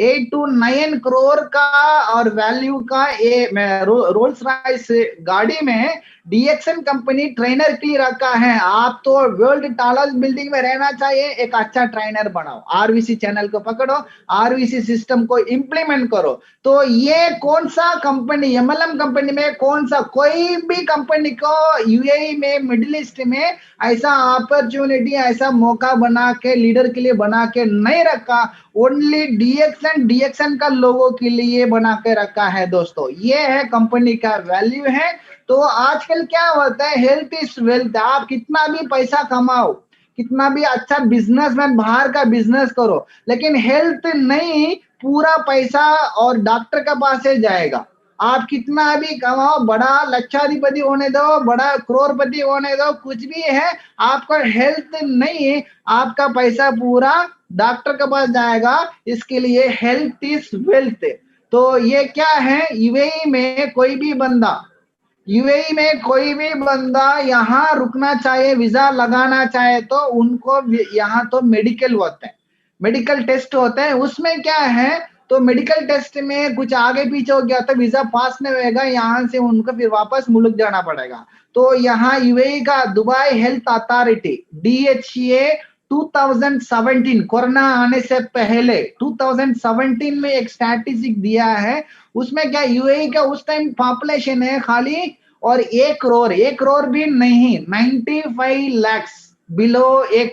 8 to 9 करोड़ का और वैल्यू का ये रोल्स रॉयस गाड़ी में डीएक्सन कंपनी ट्रेनर के लिए रखा है। आप तो वर्ल्ड टॉलेस्ट बिल्डिंग में रहना चाहिए, एक अच्छा ट्रेनर बनाओ, आरवीसी चैनल को पकड़ो, आरवीसी सिस्टम को इंप्लीमेंट करो। तो ये कौन सा कंपनी, एमएलएम कंपनी में कौन सा, कोई भी कंपनी को यूएई में, मिडिल ईस्ट में ऐसा अपॉर्चुनिटी, ऐसा मौका बना के लीडर के लिए बना के नहीं रखा, ओनली डीएक्सन का लोगों के लिए बना के रखा है दोस्तों। ये है कंपनी का वैल्यू है। तो आजकल क्या होता है, हेल्थ इज वेल्थ। आप कितना भी पैसा कमाओ, कितना भी अच्छा बिजनेसमैन बाहर का बिजनेस करो, लेकिन हेल्थ नहीं, पूरा पैसा और डॉक्टर के पास से जाएगा। आप कितना भी कमाओ, बड़ा लक्षाधिपति होने दो, बड़ा करोड़पति होने दो, कुछ भी है, आपका हेल्थ नहीं है, आपका पैसा पूरा डॉक्टर के पास जाएगा। इसके लिए हेल्थ इज वेल्थ। तो ये क्या है, यूएई में कोई भी बंदा यहाँ रुकना चाहे, वीजा लगाना चाहे, तो उनको यहाँ तो मेडिकल होते हैं, मेडिकल टेस्ट होते हैं। उसमें क्या है, तो मेडिकल टेस्ट में कुछ आगे पीछे हो गया तो वीजा पास नहीं होगा, यहाँ से उनको फिर वापस मुल्क जाना पड़ेगा। तो यहाँ यूएई का Dubai health authority DHA 2017, corona आने से पहले 2017 में एक स्टैटिस्टिक दिया है। उसमें क्या, यूएई का उस टाइम पॉपुलेशन है खाली और 1 करोड़ भी नहीं, 95 लाख, बिलो 1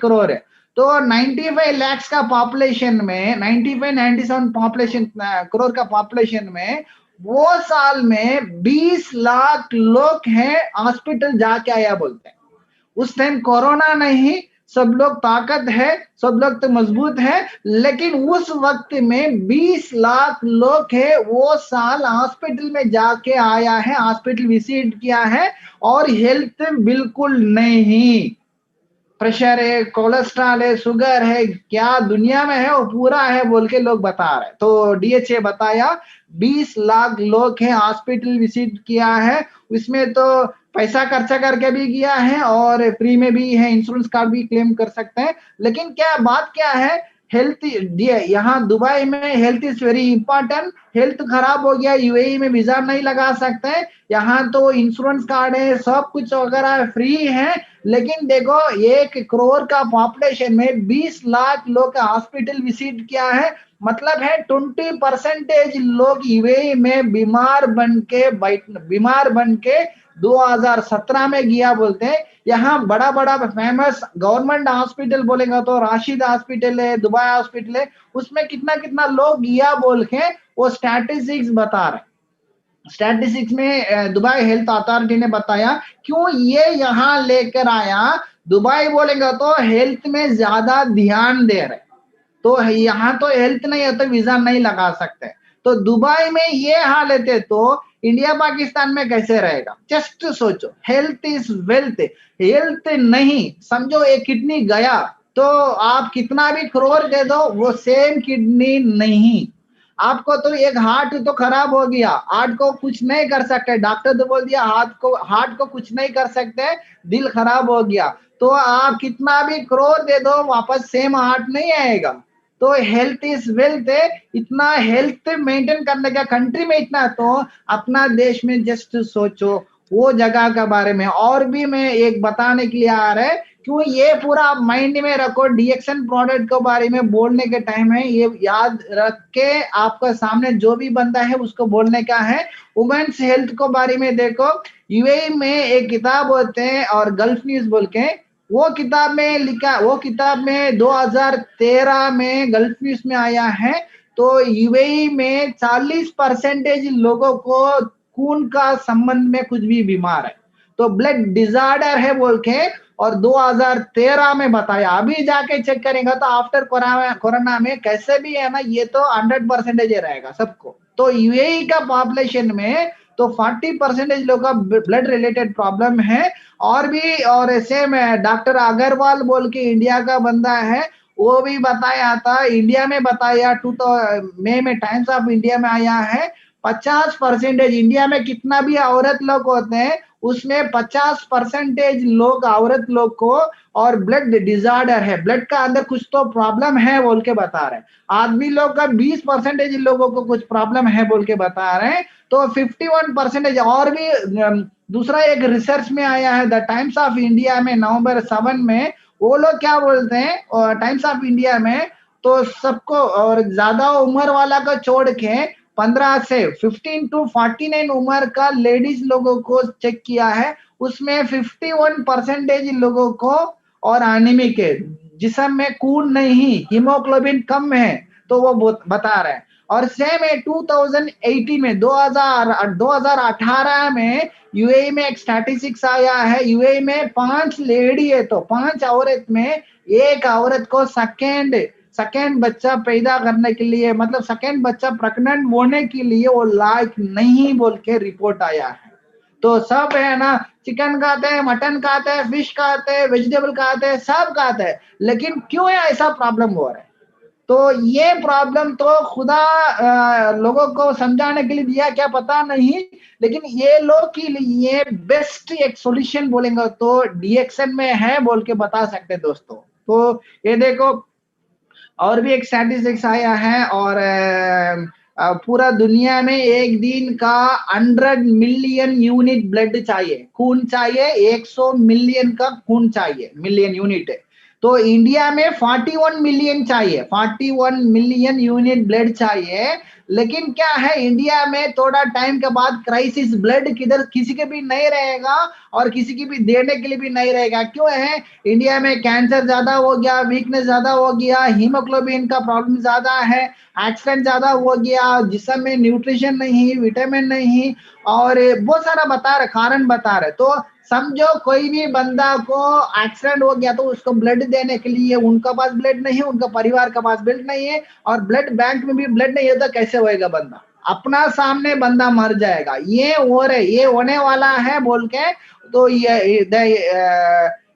करोड़ है। तो 95 लाख का पॉपुलेशन में, 97 पॉपुलेशन करोड़ का पॉपुलेशन में, वो साल में 20 लाख लोग हैं हॉस्पिटल जाके आया बोलते हैं। उस टाइम कोरोना नहीं, सब लोग ताकत है, सब लोग तो मजबूत है, लेकिन उस वक्त में 20 लाख लोग है वो साल हॉस्पिटल में जाके आया है, हॉस्पिटल विजिट किया है और हेल्थ बिल्कुल नहीं। प्रेशर है, कोलेस्ट्रॉल है, शुगर है, क्या दुनिया में है वो पूरा है बोल के लोग बता रहे। तो डीएचए बताया 20 लाख लोग हैं हॉस्पिटल विजिट किया है, उसमें तो पैसा खर्चा करके भी किया है और फ्री में भी है, इंश्योरेंस कार्ड भी क्लेम कर सकते हैं। लेकिन क्या बात क्या है, हेल्थ यहाँ दुबई में health is very important. Health खराब हो गया, यूएई में वीजा नहीं लगा सकते, यहाँ तो इंश्योरेंस कार्ड है, सब कुछ वगैरह फ्री है। लेकिन देखो 1 करोड़ का पॉपुलेशन में 20 लाख लोग का हॉस्पिटल विजिट किया है, मतलब है 20% लोग यूएई में बीमार बन के 2017 में गया बोलते हैं। यहाँ बड़ा बड़ा फेमस गवर्नमेंट हॉस्पिटल बोलेगा तो राशिद हॉस्पिटल है, दुबई हॉस्पिटल है, उसमें कितना कितना लोग गया बोल के वो स्टैटिस्टिक्स बता रहे। स्टैटिस्टिक्स में दुबई हेल्थ अथॉरिटी ने बताया क्यों ये यहाँ लेकर आया। दुबई बोलेगा तो हेल्थ में ज्यादा ध्यान दे रहे, तो यहाँ तो हेल्थ नहीं है तो वीजा नहीं लगा सकते। तो दुबई में ये हालत है तो इंडिया पाकिस्तान में कैसे रहेगा? जस्ट सोचो, हेल्थ इज वेल्थ। हेल्थ नहीं, समझो एक किडनी गया तो आप कितना भी करोड़ दे दो वो सेम किडनी नहीं। आपको तो एक हार्ट तो खराब हो गया, हार्ट को कुछ नहीं कर सकते, डॉक्टर तो बोल दिया हार्ट को कुछ नहीं कर सकते, दिल खराब हो गया, तो आप कितना भी करोड़ दे दो वापस सेम हार्ट नहीं आएगा। तो हेल्थ इज वेल्थ है, इतना हेल्थ मेंटेन करने का कंट्री में इतना, तो अपना देश में जस्ट सोचो वो जगह के बारे में। और भी मैं एक बताने के लिए आ रहा है, क्यों ये पूरा आप माइंड में रखो, डीएक्सन प्रोडक्ट के बारे में बोलने के टाइम है ये याद रख के आपका सामने जो भी बंदा है उसको बोलने का है। वुमेन्स हेल्थ को बारे में देखो, यूएई में एक किताब होते हैं और गल्फ न्यूज बोल के, वो किताब में लिखा, वो किताब में 2013 में गल्फ न्यूज में आया है। तो यूएई में 40% लोगों को खून का संबंध में कुछ भी बीमार है, तो ब्लड डिजार्डर है बोल के, और 2013 में बताया। अभी जाके चेक करेंगे तो आफ्टर कोरोना में कैसे भी है ना, ये तो 100% रहेगा सबको। तो यूएई का पॉपुलेशन में तो 40% लोगों का ब्लड रिलेटेड प्रॉब्लम है। और भी और सेम डॉक्टर अग्रवाल बोल के इंडिया का बंदा है, वो भी बताया था, इंडिया में बताया, मई में टाइम्स ऑफ इंडिया में आया है। 50% इंडिया में कितना भी औरत लोग होते हैं उसमें 50% लोग औरत लोग को और ब्लड डिजार्डर है, ब्लड का अंदर कुछ तो प्रॉब्लम है बोल के बता रहे हैं। आदमी लोग का 20% लोगों को कुछ प्रॉब्लम है बोल के बता रहे हैं। तो 51% और भी दूसरा एक रिसर्च में आया है द टाइम्स ऑफ इंडिया में नवंबर 7 में, वो लोग क्या बोलते हैं टाइम्स ऑफ इंडिया में, तो सबको और ज्यादा उम्र वाला को छोड़ के 15 से 15 टू 49 उम्र का लेडीज लोगों को चेक किया है, उसमें 51% लोगों को और एनीमिक है, जिसम में खून नहीं, हीमोग्लोबिन कम है, तो वो बता रहे हैं। और सेम है 2018 में 2018 में यूएई में एक स्टैटिस्टिक्स आया है, यूएई में 5 लेडी है तो 5 औरत में एक औरत को सेकेंड बच्चा पैदा करने के लिए, मतलब सेकेंड बच्चा प्रेग्नेंट होने के लिए वो लायक नहीं बोल के रिपोर्ट आया है। तो सब है ना, चिकन खाते हैं, मटन खाते हैं, फिश खाते हैं, वेजिटेबल खाते हैं, सब खाते हैं, लेकिन क्यों है ऐसा प्रॉब्लम हो रहा है? तो ये प्रॉब्लम तो खुदा लोगों को समझाने के लिए दिया क्या पता नहीं, लेकिन ये लोग के लिए बेस्ट एक सॉल्यूशन बोलेंगे तो डीएक्सन में है बोल के बता सकते हैं दोस्तों। तो ये देखो और भी एक स्टैटिस्टिक्स आया है, और पूरा दुनिया में एक दिन का 100 मिलियन यूनिट ब्लड चाहिए, खून चाहिए, 100 मिलियन का खून चाहिए, मिलियन यूनिट है। तो इंडिया में 41 मिलियन चाहिए, 41 मिलियन यूनिट ब्लड चाहिए। लेकिन क्या है, इंडिया में थोड़ा टाइम के बाद क्राइसिस, ब्लड किधर किसी के भी नहीं रहेगा और किसी की भी देने के लिए भी नहीं रहेगा। क्यों है, इंडिया में कैंसर ज्यादा हो गया, वीकनेस ज्यादा हो गया, हीमोग्लोबिन का प्रॉब्लम ज्यादा है, एक्सीडेंट ज्यादा हो गया, जिसम में न्यूट्रिशन नहीं, विटामिन नहीं, और बहुत सारा बता रहे, कारण बता रहे। तो समझो कोई भी बंदा को एक्सीडेंट हो गया तो उसको ब्लड देने के लिए उनका पास ब्लड नहीं है, उनका परिवार का पास ब्लड नहीं है, और ब्लड बैंक में भी ब्लड नहीं है, तो कैसे होएगा बंदा? अपना सामने बंदा मर जाएगा। ये हो रहे, ये होने वाला है बोल के तो ये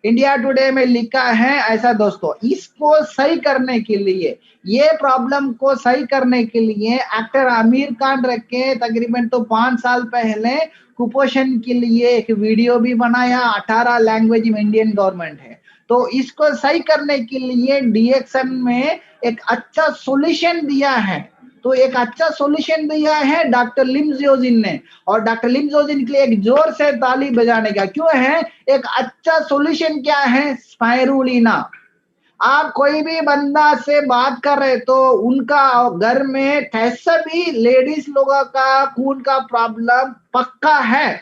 इंडिया टुडे में लिखा है ऐसा दोस्तों। इसको सही करने के लिए, ये प्रॉब्लम को सही करने के लिए एक्टर आमिर खान रखे तकरीबन तो 5 साल पहले कुपोषण के लिए एक वीडियो भी बनाया। 18 लैंग्वेज में इंडियन गवर्नमेंट है, तो इसको सही करने के लिए डीएक्शन में एक अच्छा सॉल्यूशन दिया है। तो एक अच्छा सॉल्यूशन दिया है डॉक्टर लिम जियोजिन ने, और डॉक्टर लिम जियोजिन के लिए एक जोर से ताली बजाने का क्यों है। एक अच्छा सॉल्यूशन क्या है? स्पाइरुलिना। आप कोई भी बंदा से बात कर रहे तो उनका घर में कैसे भी लेडीज लोगों का खून का प्रॉब्लम पक्का है।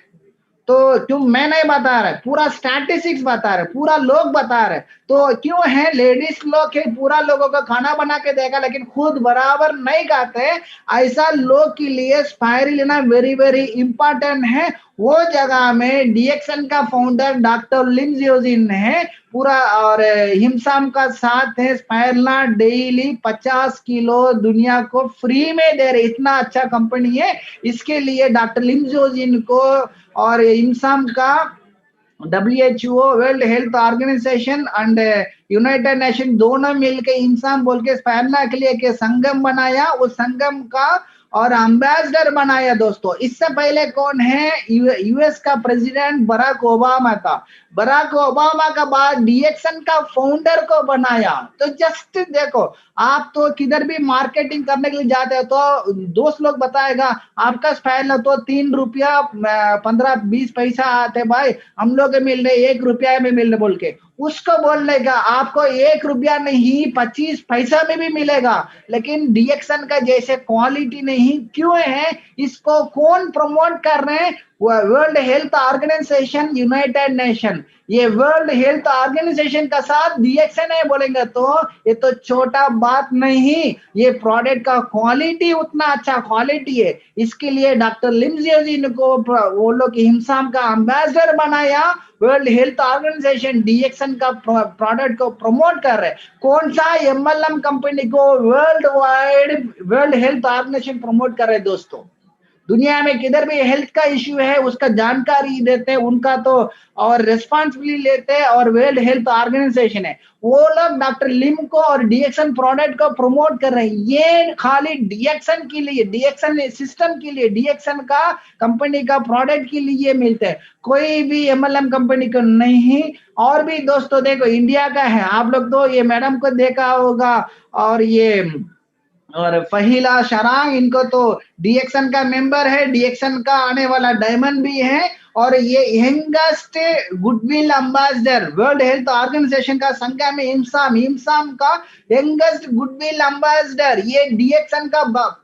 तो क्यों मैं नहीं बता रहा, पूरा स्टैटिस्टिक्स बता रहे, पूरा लोग बता रहे। तो क्यों है लेडीज लोग के पूरा लोगों का खाना बना के देगा लेकिन खुद बराबर नहीं खाते, ऐसा लोग के लिए स्पाइरुलिना वेरी वेरी इंपॉर्टेंट है। वो जगह में डीएक्शन का फाउंडर डॉक्टर लिम जियोजिन है पूरा, और हिमसाम का साथ है। स्पाइरुलिना डेली 50 किलो दुनिया को फ्री में दे रहे, इतना अच्छा कंपनी है। इसके लिए डॉक्टर लिम जियोजिन को और इंसान का WHO World Health Organization and United Nation दोनों मिलकर इंसान बोल के स्पाइरुलिना के लिए एक संगम बनाया। उस संगम का और एम्बेसडर बनाया दोस्तों। इससे पहले कौन है? यूएस का प्रेसिडेंट बराक ओबामा था। बराक ओबामा का बाद डीएक्शन का फाउंडर को बनाया। तो जस्ट देखो, आप तो किधर भी मार्केटिंग करने के लिए जाते हो तो दोस्त लोग बताएगा आपका स्पाइरुलिना तो 3 रुपया 15-20 पैसा आते भाई, हम लोग मिल रहे 1 रुपया में मिल रहे बोल के, उसको बोलने का आपको 1 रुपया नहीं 25 पैसा में भी मिलेगा। लेकिन डीएक्शन का जैसे क्वालिटी नहीं क्यों है? इसको कौन प्रमोट कर रहे हैं? World Health Organization, United Nation. ये वर्ल्ड हेल्थ ऑर्गेनाइजेशन का साथ डीएक्शन है बोलेंगे तो ये तो छोटा बात नहीं। ये प्रोडक्ट का क्वालिटी उतना अच्छा क्वालिटी है। इसके लिए डॉक्टर लिम जियोजिन को वो लोग हिमसाम का एम्बेसडर बनाया। वर्ल्ड हेल्थ ऑर्गेनाइजेशन डीएक्शन का प्रोडक्ट को प्रमोट कर रहे। कौन सा? एमएलएम कंपनी को world wide World Health Organization promote कर रहे दोस्तों। दुनिया में किधर भी हेल्थ का इश्यू है उसका जानकारी देते हैं, उनका तो और रिस्पांसिबिलिटी लेते हैं, और वर्ल्ड हेल्थ ऑर्गेनाइजेशन है वो लोग डॉक्टर लिम को और डीएक्शन प्रोडक्ट को प्रमोट कर रहे हैं। ये खाली डीएक्शन के लिए, डीएक्शन सिस्टम के लिए, डीएक्शन का कंपनी का प्रोडक्ट के लिए मिलते हैं, कोई भी एमएलएम कंपनी को नहीं। और भी दोस्तों देखो इंडिया का है, आप लोग तो ये मैडम को देखा होगा, और ये और फहीला शरांग, इनको तो डीएक्शन का मेंबर है, डीएक्शन का आने वाला डायमंड भी है, और ये youngest goodwill ambassador World Health Organization का संख्या में इंसाम का यंगेस्ट गुडविल एम्बेसडर। ये डीएक्शन का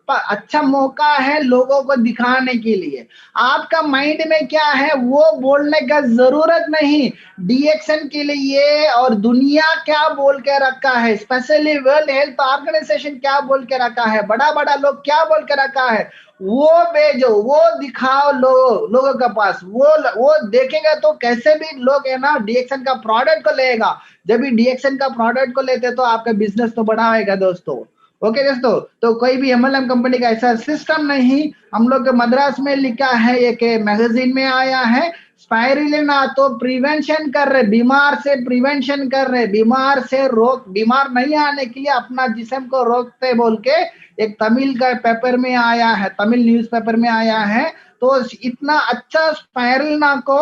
अच्छा मौका है लोगों को दिखाने के लिए। आपका माइंड में क्या है वो बोलने का जरूरत नहीं। डीएक्शन के लिए और दुनिया क्या बोल के रखा है, स्पेशली वर्ल्ड हेल्थ ऑर्गेनाइजेशन क्या बोल के रखा है, बड़ा बड़ा लोग क्या बोल के रखा है, वो भेजो, वो दिखाओ लोगों के पास। वो देखेंगे तो कैसे भी लोग है ना डीएक्शन का प्रोडक्ट को लेगा। जब भी डीएक्शन का प्रोडक्ट को लेते तो आपका बिजनेस तो बड़ा होगा दोस्तों। ओके दोस्तों, तो कोई भी एमएलएम कंपनी का ऐसा सिस्टम नहीं। हम लोग मद्रास में लिखा है, एक मैगजीन में आया है। स्पाइरुलिना तो प्रिवेंशन कर रहे, बीमार से प्रिवेंशन कर रहे, बीमार नहीं आने के लिए अपना जिस्म को रोकते बोल के एक तमिल का पेपर में आया है, तमिल न्यूज़पेपर में आया है। तो इतना अच्छा स्पाइरुलिना को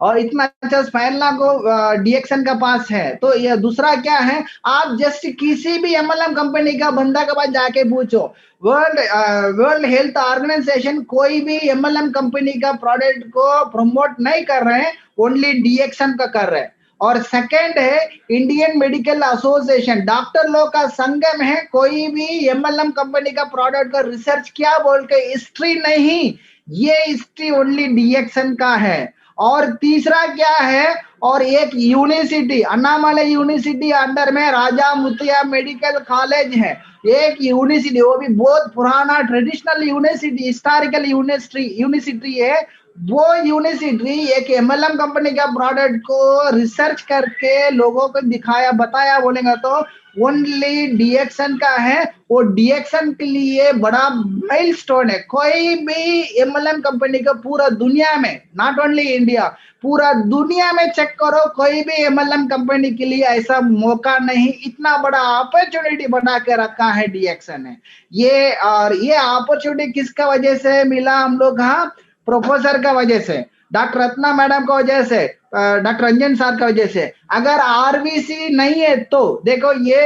और इतना अच्छा स्पाइरुलिना को डीएक्शन का पास है। तो ये दूसरा क्या है, आप जैसे किसी भी एमएलएम कंपनी का बंदा के पास जाके पूछो, वर्ल्ड हेल्थ ऑर्गेनाइजेशन कोई भी एमएलएम कंपनी का प्रोडक्ट को प्रमोट नहीं कर रहे हैं, ओनली डीएक्शन का कर रहे हैं। और सेकंड है इंडियन मेडिकल एसोसिएशन, डॉक्टर लोग का संगम है। कोई भी एमएलएम कंपनी का प्रोडक्ट का रिसर्च क्या बोल के हिस्ट्री नहीं, ये हिस्ट्री ओनली डीएक्शन का है। और तीसरा क्या है, और एक यूनिवर्सिटी, अन्नामलई यूनिवर्सिटी अंडर में राजा मुत्तिया मेडिकल कॉलेज है, एक यूनिवर्सिटी, वो भी बहुत पुराना ट्रेडिशनल यूनिवर्सिटी, हिस्टोरिकल यूनिवर्सिटी है। वो यूनिवर्सिटी एक एमएलएम कंपनी का प्रोडक्ट को रिसर्च करके लोगों को दिखाया बताया बोलेगा तो ओनली डीएक्सन का है। वो डीएक्सन के लिए बड़ा माइलस्टोन है। कोई भी एमएलएम कंपनी का पूरा दुनिया में, नॉट ओनली इंडिया, पूरा दुनिया में चेक करो, कोई भी एमएलएम कंपनी के लिए ऐसा मौका नहीं। इतना बड़ा अपॉर्चुनिटी बना के रखा है डीएक्सन ने ये। और ये अपॉर्चुनिटी किसका वजह से मिला हम लोग? हाँ, प्रोफेसर का वजह से, डॉक्टर रत्ना मैडम का वजह से, डॉक्टर रंजन सर का वजह से। अगर आरबीसी नहीं है तो देखो ये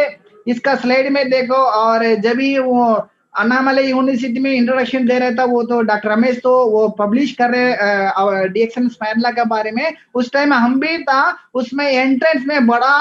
इसका स्लाइड में देखो। और जब भी वो अन्नामलई यूनिवर्सिटी में इंट्रोडक्शन दे रहा था वो तो डॉक्टर रमेश तो वो पब्लिश कर रहे डीएक्सन स्पायरला के बारे में, उस टाइम हम भी था। उसमें एंट्रेंस में बड़ा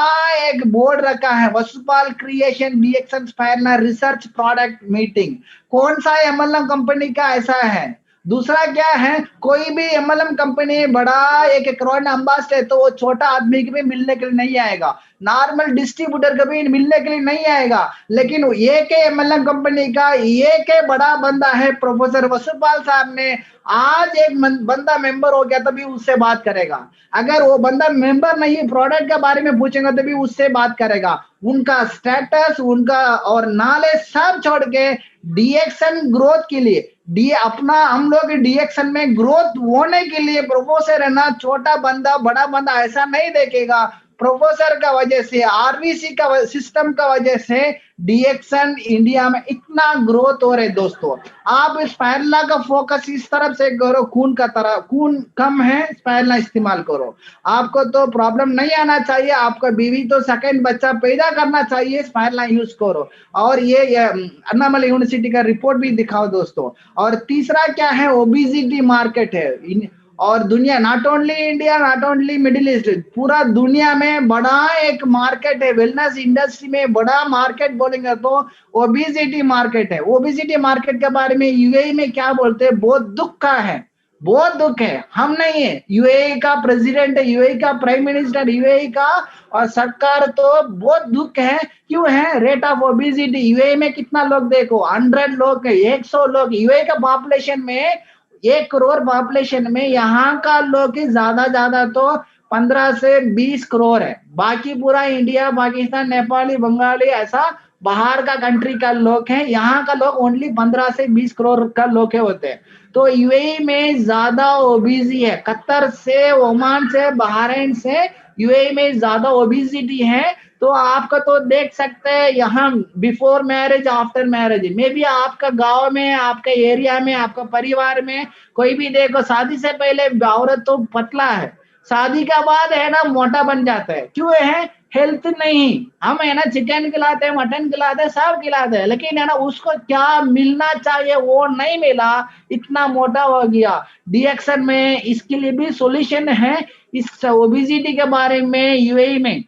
एक बोर्ड रखा है, Vasupal creation DXN spirulina research product meeting. कौन सा एमएलएम कंपनी का ऐसा है? दूसरा क्या है, कोई भी एमएलएम कंपनी बड़ा एक करोड़ अम्बासडर है तो वो छोटा आदमी के भी मिलने के लिए नहीं आएगा, नॉर्मल डिस्ट्रीब्यूटर कभी मिलने के लिए नहीं आएगा। लेकिन एक एमएलएम कंपनी का एक बड़ा बंदा है प्रोफेसर वसुपाल साहब ने, आज एक बंदा मेंबर हो गया तभी उससे बात करेगा। अगर वो बंदा मेंबर नहीं प्रोडक्ट के बारे में पूछेगा तभी उससे बात करेगा। उनका स्टेटस, उनका और नॉलेज सब छोड़ के डीएक्सन ग्रोथ के लिए, डी अपना हम लोग डीएक्सन में ग्रोथ होने के लिए प्रोफेसर है ना, छोटा बंदा बड़ा बंदा ऐसा नहीं देखेगा। प्रोफेसर का वजह से, आरबीसी का सिस्टम का वजह से डीएक्सन इंडिया में इतना ग्रोथ हो रहे। दोस्तों आप स्पायरला का फोकस इस तरफ से करो, खून का तरह, खून कम है स्पायरला इस्तेमाल करो। आपको तो प्रॉब्लम नहीं आना चाहिए, आपका बीवी तो सेकंड बच्चा पैदा करना चाहिए, स्पायरला यूज करो। और ये अन्नामलई यूनिवर्सिटी का रिपोर्ट भी दिखाओ दोस्तों। और तीसरा क्या है, ओबेसिटी मार्केट है। और दुनिया, not only India, not only Middle east, पूरा दुनिया में बड़ा एक मार्केट है। वेलनेस इंडस्ट्री में बड़ा मार्केट बोलेंगे तो ओबेसिटी मार्केट है। ओबेसिटी मार्केट के बारे में यूएई में क्या बोलते हैं, बहुत दुख का है, बहुत दुख है। हम नहीं है, यूएई का प्रेसिडेंट है, यूएई का प्राइम मिनिस्टर, यूएई का और सरकार तो बहुत दुख है। क्यों है? रेट ऑफ ओबेसिटी यूएई में कितना लोग देखो, 100 लोग, 100 लोग। यूएई का पॉपुलेशन में 1 करोड़ पॉपुलेशन में यहाँ का लोग ज्यादा तो 15 से 20 करोड़ है। बाकी पूरा इंडिया, पाकिस्तान, नेपाली, बंगाली ऐसा बाहर का कंट्री का लोग है। यहाँ का लोग ओनली 15 से 20 करोड़ का लोग होते हैं। तो यूएई में ज्यादा ओबीसी है, कतर से, ओमान से, बहरीन से यूएई में ज्यादा ओबेसिटी है। तो आपका तो देख सकते हैं यहाँ बिफोर मैरिज, आफ्टर मैरिज में भी आपका गांव में, आपका एरिया में, आपका परिवार में कोई भी देखो, शादी से पहले औरत तो पतला है, शादी के बाद है ना मोटा बन जाता है। क्यों है? हेल्थ नहीं। हम है ना चिकन खिलाते हैं, मटन खिलाते हैं, सब खिलाते हैं, लेकिन है ना उसको क्या मिलना चाहिए वो नहीं मिला, इतना मोटा हो गया। डीएक्सन में इसके लिए भी सॉल्यूशन है। इस ओबेसिटी के बारे में यूएई में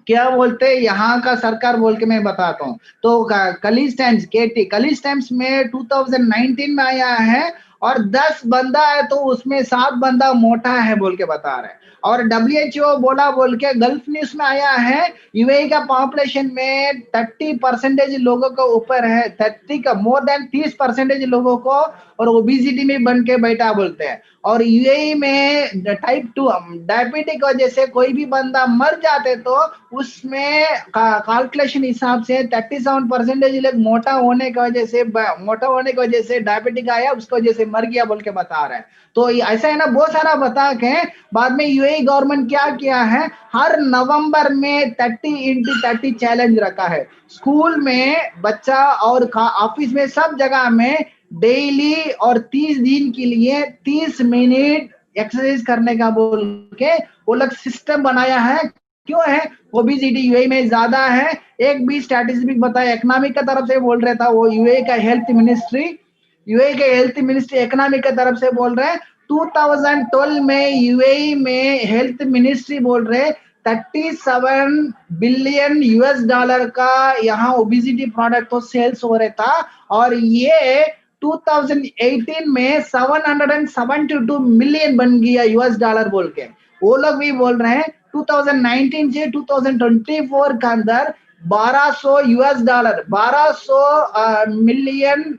क्या बोलते हैं, यहाँ का सरकार बोल के मैं बताता हूँ। तो कलीज टाइम्स, केटी कलीज टाइम्स में 2019 में आया है और 10 बंदा है तो उसमें 7 बंदा मोटा है बोल के बता रहे हैं। और WHO बोला बोल के गल्फ न्यूज में आया है, यूएई का पॉपुलेशन में 30% लोगों को ऊपर है, 30 का मोर देन 30% लोगों को और ओबेसिटी में बन के बैठा बोलते हैं। और यूएई में टाइप 2 डायबिटिक वजह से कोई भी बंदा मर जाते तो उसमें कैलकुलेशन हिसाब से 37% लोग मोटा होने की वजह से डायबिटिक आया, उसकी वजह से मर गया बोल के बता रहा है। तो ऐसा है ना, बहुत सारा बता के बाद में यूएई गवर्नमेंट क्या किया है, हर नवंबर में 30x30 चैलेंज रखा है। स्कूल में बच्चा और ऑफिस में सब जगह में डेली और 30 दिन के लिए 30 मिनट एक्सरसाइज करने का बोल के वो लोग सिस्टम बनाया है। क्यों है? ओबेसिटी यूएई में ज्यादा है। एक भी स्टैटिस्टिक बताया, इकोनॉमिक का तरफ से बोल रहा था वो, यूएई का हेल्थ मिनिस्ट्री, इकोनॉमिक की तरफ से बोल रहे हैं 2012 में यूएई में हेल्थ मिनिस्ट्री बोल रहे 37 बिलियन यूएस डॉलर का यहाँ ओबेसिटी प्रोडक्ट तो सेल्स हो रहा था। और ये 2018 में 772 मिलियन बन गया यूएस डॉलर बोल के। वो लोग भी बोल रहे हैं 2019 से 2024 के अंदर $1200 $1200 मिलियन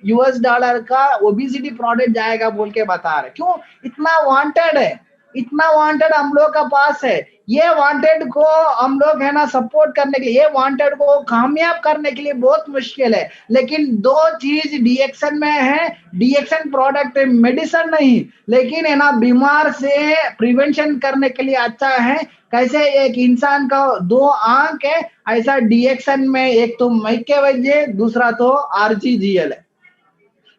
का ओबेसिटी प्रोडक्ट जाएगा बोल के बता रहे। क्यों? इतना वांटेड है, इतना वांटेड हम लोग का पास है। ये वांटेड को हम लोग है ना सपोर्ट करने के लिए, ये वांटेड को कामयाब करने के लिए बहुत मुश्किल है। लेकिन दो चीज डीएक्शन में है, डीएक्शन प्रोडक्ट मेडिसिन नहीं, लेकिन है ना बीमार से प्रिवेंशन करने के लिए अच्छा है। कैसे एक इंसान का दो आंख है, ऐसा डीएक्शन में एक तो माइक्रोवेज, दूसरा तो आरजीजीएल है,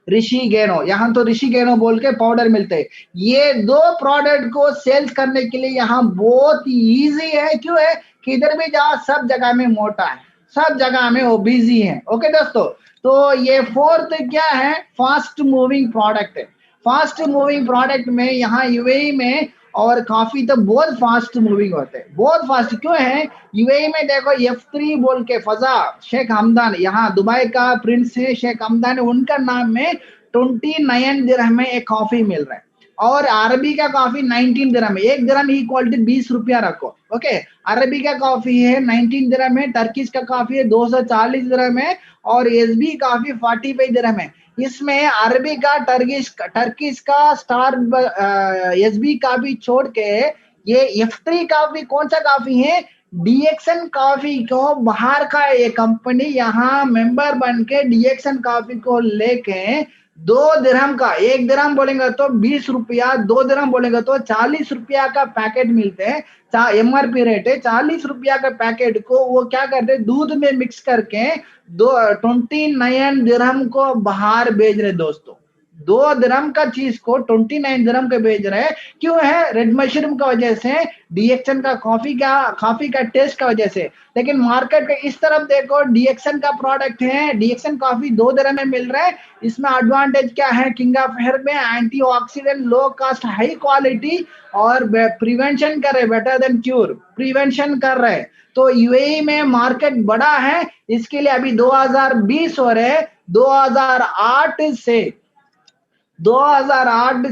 ऋषि गेनो। यहाँ तो ऋषि गेनो बोल के पाउडर मिलते हैं। ये दो प्रोडक्ट को सेल्स करने के लिए यहाँ बहुत इजी है। क्यों है? किधर भी जाओ सब जगह में मोटा है, सब जगह में ओबेसी है। ओके दोस्तों, तो ये फोर्थ क्या है? फास्ट मूविंग प्रोडक्ट है। फास्ट मूविंग प्रोडक्ट में यहाँ यूएई में और काफी तो बहुत फास्ट मूविंग होते हैं, बहुत फास्ट। क्यों है? यूएई में देखो F3 बोल के फजा शेख हमदान, यहाँ दुबई का प्रिंस है शेख हमदान, उनका नाम में 29 दिरहम में एक कॉफी मिल रहा है। और अरबी का कॉफी 19 दिरहम है। 1 दिरहम की क्वालिटी 20 रुपया रखो। ओके, अरबी का कॉफी है 19 दिरहम है, टर्किश का कॉफी है 240 दिरहम है, और एसबी कॉफी 45 दिरहम है। इसमें अरबी का टर्किश का स्टार एसबी कॉफी छोड़ के ये F3 कॉफी कौन सा कॉफी है? डीएक्शन कॉफी को बाहर का ये कंपनी यहाँ मेंबर बन के डीएक्शन कॉफी को लेके 2 दिरहम का, 1 दिरहम बोलेंगे तो 20 रुपया, 2 दिरहम बोलेंगे तो 40 रुपया का पैकेट मिलते हैं। एमआरपी रेट है 40 रुपया का पैकेट को वो क्या करते हैं? दूध में मिक्स करके 29 दिरहम को बाहर भेज रहे दोस्तों। 2 दिरहम का चीज को 29 दिरहम के भेज रहे हैं। क्यों है? रेड मशरूम का वजह से, डीएक्शन का कॉफी का टेस्ट का वजह से। लेकिन मार्केट के इस तरफ देखो, डीएक्शन का प्रोडक्ट है, डीएक्शन कॉफी 2 दिरहम में मिल रहा है। इसमें एडवांटेज क्या है? किंग ऑफ हेयर में antioxidant, low cost, high quality और प्रिवेंशन कर रहे, बेटर देन क्यूर, प्रिवेंशन कर रहे। तो यूएई में मार्केट बड़ा है, इसके लिए अभी 2020 हो रहे। 2008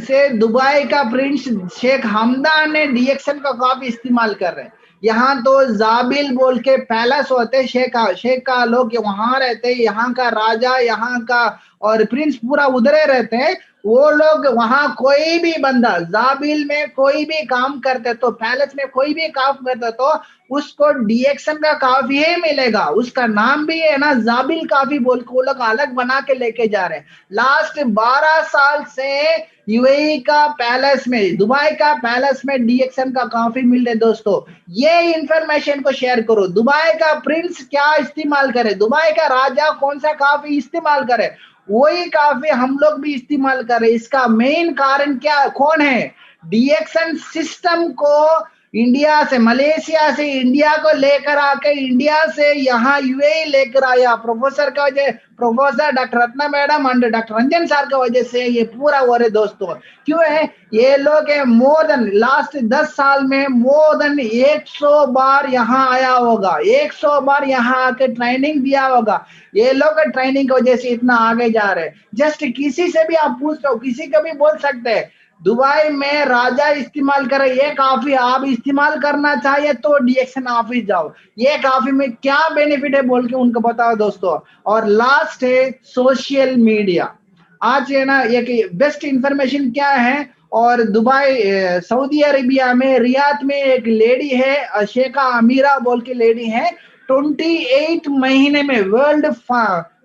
से दुबई का प्रिंस शेख हमदान ने डीएक्शन का कॉफी इस्तेमाल कर रहे हैं। यहाँ तो जाबिल बोल के पैलेस होते, शेख का लोग वहां रहते, यहाँ का राजा, यहाँ का और प्रिंस पूरा उधरे रहते हैं। वो लोग वहां कोई भी बंदा जाबिल में कोई भी काम करते तो, पैलेस में कोई भी काम करते तो उसको डीएक्शन का कॉफी ही मिलेगा। उसका नाम भी है ना जाबिल कॉफी बोल के वो लोग अलग बना के लेके जा रहे हैं। लास्ट 12 साल से यूएई का पैलेस में, दुबई का पैलेस में डीएक्शन का कॉफी मिल रहे दोस्तों। ये इंफॉर्मेशन को शेयर करो। दुबई का प्रिंस क्या इस्तेमाल करे, दुबई का राजा कौन सा कॉफी इस्तेमाल करे, वही कॉफी हम लोग भी इस्तेमाल करें। इसका मेन कारण क्या, कौन है? डीएक्शन सिस्टम को इंडिया से, मलेशिया से इंडिया को लेकर आके, इंडिया से यहाँ यूएई लेकर आया प्रोफेसर का वजह, professor doctor Ratna madam and doctor Ranjan sir की वजह से ये पूरा हो रहे दोस्तों। क्यों है? ये लोग मोर देन लास्ट 10 साल में मोर देन 100 बार यहाँ आया होगा, 100 बार यहाँ आके ट्रेनिंग दिया होगा। ये लोग ट्रेनिंग की वजह से इतना आगे जा रहे हैं। जस्ट किसी से भी आप पूछ लो, किसी को भी बोल सकते हैं दुबई में राजा इस्तेमाल करे ये काफी, आप इस्तेमाल करना चाहिए तो डीएक्शन ऑफिस जाओ, ये काफी में क्या बेनिफिट है बोल के उनको बताओ दोस्तों। और लास्ट है सोशल मीडिया। आज है ना एक बेस्ट इंफॉर्मेशन क्या है? और दुबई, सऊदी अरेबिया में रियाद में एक लेडी है, शेखा अमीरा बोल के लेडी है, 28 महीने में वर्ल्ड